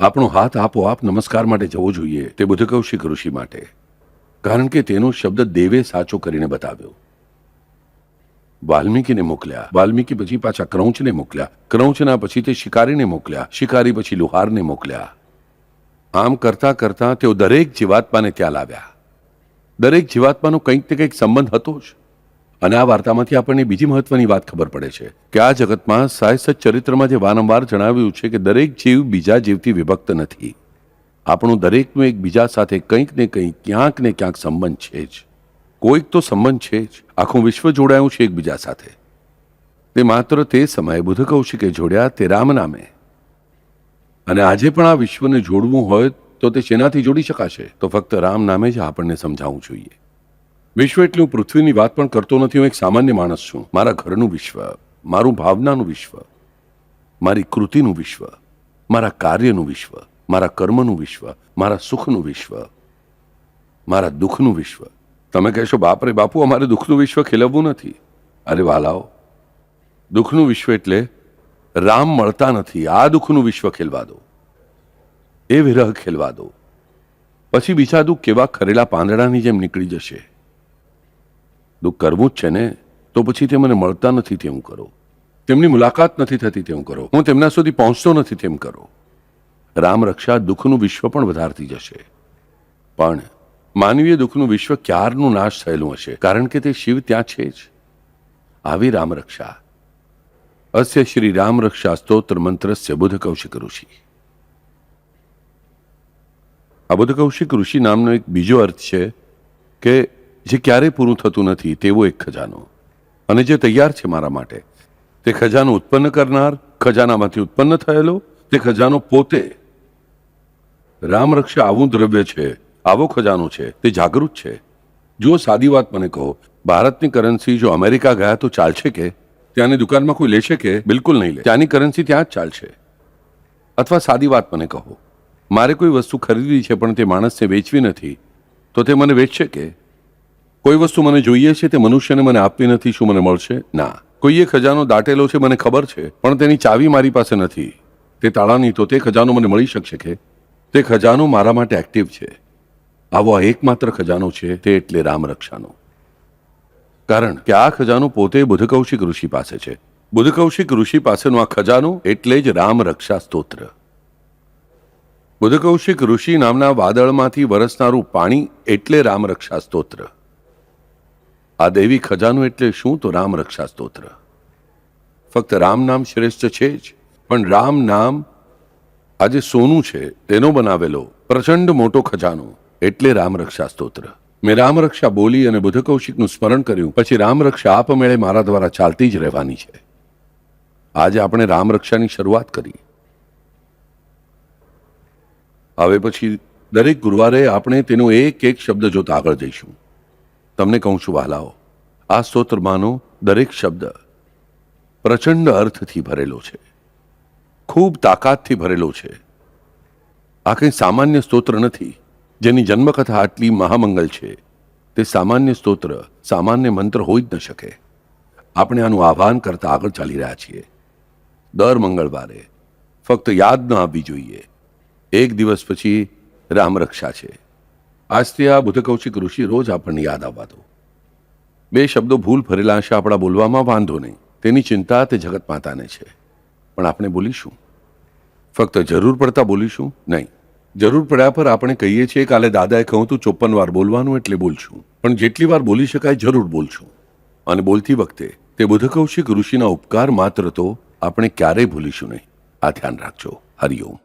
આપણો હાથ આપોઆપ નમસ્કાર માટે જવો જોઈએ તે બુદ્ધ કૌશિક ઋષિ માટે, કારણ કે તેનો શબ્દ દેવે સાચો કરીને બતાવ્યો. વાલ્મીકીને મોકલ્યા, વાલ્મીકી પછી પાછા ક્રૌંચને મોકલ્યા, ક્રૌંચના પછી તે શિકારીને મોકલ્યા, શિકારી પછી લુહારને મોકલ્યા. આમ કરતા કરતા તેઓ દરેક જીવાત્માને ત્યાં લાવ્યા. દરેક જીવાત્માનો કંઈક ને કંઈક સંબંધ હતો જ. અને આ વાર્તામાંથી આપણને બીજી મહત્વની વાત ખબર પડે છે કે આ જગતમાં સાય સચ ચરિત્રમાં જે વારંવાર જણાવ્યું છે કે દરેક જીવ બીજા જીવથી વિભક્ત નથી. આપણું દરેકનું એકબીજા સાથે કંઈક ને કંઈક, ક્યાંક ને ક્યાંક સંબંધ છે જ. કોઈક તો સંબંધ છે જ. આખું વિશ્વ જોડાયું છે એકબીજા સાથે. તે માત્ર તે સમયે બુદ્ધ કૌશિકે જોડ્યા, તે રામ નામે. અને આજે પણ આ વિશ્વને જોડવું હોય તો તે શેનાથી જોડી શકાશે? તો ફક્ત રામ નામે જ આપણને સમજાવવું જોઈએ. વિશ્વ એટલે હું પૃથ્વીની વાત પણ કરતો નથી. હું એક સામાન્ય માણસ છું. મારા ઘરનું વિશ્વ, મારું ભાવનાનું વિશ્વ, મારી કૃતિનું વિશ્વ, મારા કાર્યનું વિશ્વ, મારા કર્મનું વિશ્વ, મારા સુખનું વિશ્વ, મારા દુઃખનું વિશ્વ. તમે કહેશો, બાપરે બાપુ, અમારે દુઃખનું વિશ્વ ખીલવવું નથી. અરે વાલાઓ, દુઃખનું વિશ્વ એટલે રામ મળતા નથી. આ દુઃખનું વિશ્વ ખેલવા દો, એ વિરહ ખેલવા દો. પછી બીજા દુઃખ કેવા ખરેલા પાંદડાની જેમ નીકળી જશે. દુઃખ કરવું જ છે ને, તો પછી તે મને મળતા નથી તેવું કરો. તેમની મુલાકાત નથી થતી તેવું કરો. હું તેમના સુધી પહોંચતો નથી તેમ કરો. રામ રક્ષા દુઃખનું વિશ્વ પણ વધારતી જશે. પણ માનવીય દુઃખનું વિશ્વ ક્યારનું નાશ થયેલું હશે, કારણ કે તે શિવ ત્યાં છે જ. આવી રામ રક્ષા. અસ્ય શ્રી રામ રક્ષા સ્તોત્ર મંત્રસ્ય બુદ્ધ કૌશિક ઋષિ. આ બુદ્ધ કૌશિક ઋષિ નામનો એક બીજો અર્થ છે કે જે ક્યારેય પૂરું થતું નથી તેવો એક ખજાનો, અને જે તૈયાર છે મારા માટે. તે ખજાનો ઉત્પન્ન કરનાર, ખજાનામાંથી ઉત્પન્ન થયેલો, તે ખજાનો પોતે. રામ રક્ષા આવું દ્રવ્ય છે, આવો ખજાનો છે, તે જાગૃત છે. જો સાદી વાત મને કહો, ભારતની કરન્સી જો અમેરિકા ગયા તો ચાલશે કે? ત્યાંની દુકાનમાં કોઈ લેશે કે? બિલકુલ નહીં લે. ત્યાંની કરન્સી ત્યાં જ ચાલશે. અથવા સાદી વાત મને કહો, મારે કોઈ વસ્તુ ખરીદવી છે પણ તે માણસને વેચવી નથી, તો તે મને વેચશે કે? કોઈ વસ્તુ મને જોઈએ છે, તે મનુષ્યને મને આપવી નથી, શું મને મળશે? ના. કોઈએ ખજાનો દાટેલો છે, મને ખબર છે, પણ તેની ચાવી મારી પાસે નથી, તે તાળાની, તો તે ખજાનો મને મળી શકશે કે? તે ખજાનો મારા માટે એક્ટિવ છે. આવો એકમાત્ર ખજાનો છે, તે એટલે રામ રક્ષાનો. કારણ કે આ ખજાનો પોતે બુદ્ધ કૌશિક ઋષિ પાસે છે. બુદ્ધ કૌશિક ઋષિ પાસેનો આ ખજાનો એટલે જ રામ રક્ષા સ્તોત્ર. બુદ્ધ કૌશિક ઋષિ નામના વાદળમાંથી વરસનારું પાણી એટલે રામ રક્ષા સ્તોત્ર. આ દૈવી ખજાનો એટલે શું? તો રામ રક્ષા સ્તોત્ર. ફક્ત રામ નામ શ્રેષ્ઠ છે જ, પણ રામ નામ આજે સોનું છે તેનો બનાવેલો પ્રચંડ મોટો ખજાનો એટલે રામ રક્ષા સ્તોત્ર. મેં રામ રક્ષા બોલી અને બુદ્ધ કૌશિકનું સ્મરણ કર્યું, પછી રામ રક્ષા આપમેળે મારા દ્વારા ચાલતી જ રહેવાની છે. આજે આપણે રામ રક્ષાની શરૂઆત કરી. હવે પછી દરેક ગુરુવારે આપણે તેનો એક એક શબ્દ જોતા આગળ જઈશું. તમને કહું છું વહાલાઓ, આ સ્તોત્રમાંનો દરેક શબ્દ પ્રચંડ અર્થથી ભરેલો છે, ખૂબ તાકાતથી ભરેલો છે. આ કંઈ સામાન્ય સ્તોત્ર નથી. જેની જન્મકથા આટલી મહામંગલ છે, તે સામાન્ય સ્તોત્ર, સામાન્ય મંત્ર હોઈ જ ન શકે. આપણે આનું આહ્વાન કરતા આગળ ચાલી રહ્યા છીએ. દર મંગળવારે ફક્ત યાદ ન આવવી જોઈએ. એક દિવસ પછી રામરક્ષા છે. આજથી આ બુદ્ધ કૌશિક ઋષિ રોજ આપણને યાદ આવવા દો. બે શબ્દો ભૂલ ભરેલા હશે આપણા બોલવામાં, વાંધો નહીં. તેની ચિંતા તે જગત માતાને છે. પણ આપણે બોલીશું, ફક્ત જરૂર પડતા બોલીશું નહીં. જરૂર પડ્યા પર આપણે કહીએ છીએ કાલે દાદાએ કહું તું 54 વાર બોલવાનું, એટલે બોલશું. પણ જેટલી વાર બોલી શકાય જરૂર બોલશું. અને બોલતી વખતે તે બુદ્ધ કૌશિક ઋષિના ઉપકાર માત્ર તો આપણે ક્યારેય ભૂલીશું નહીં. આ ધ્યાન રાખજો. હરિઓમ.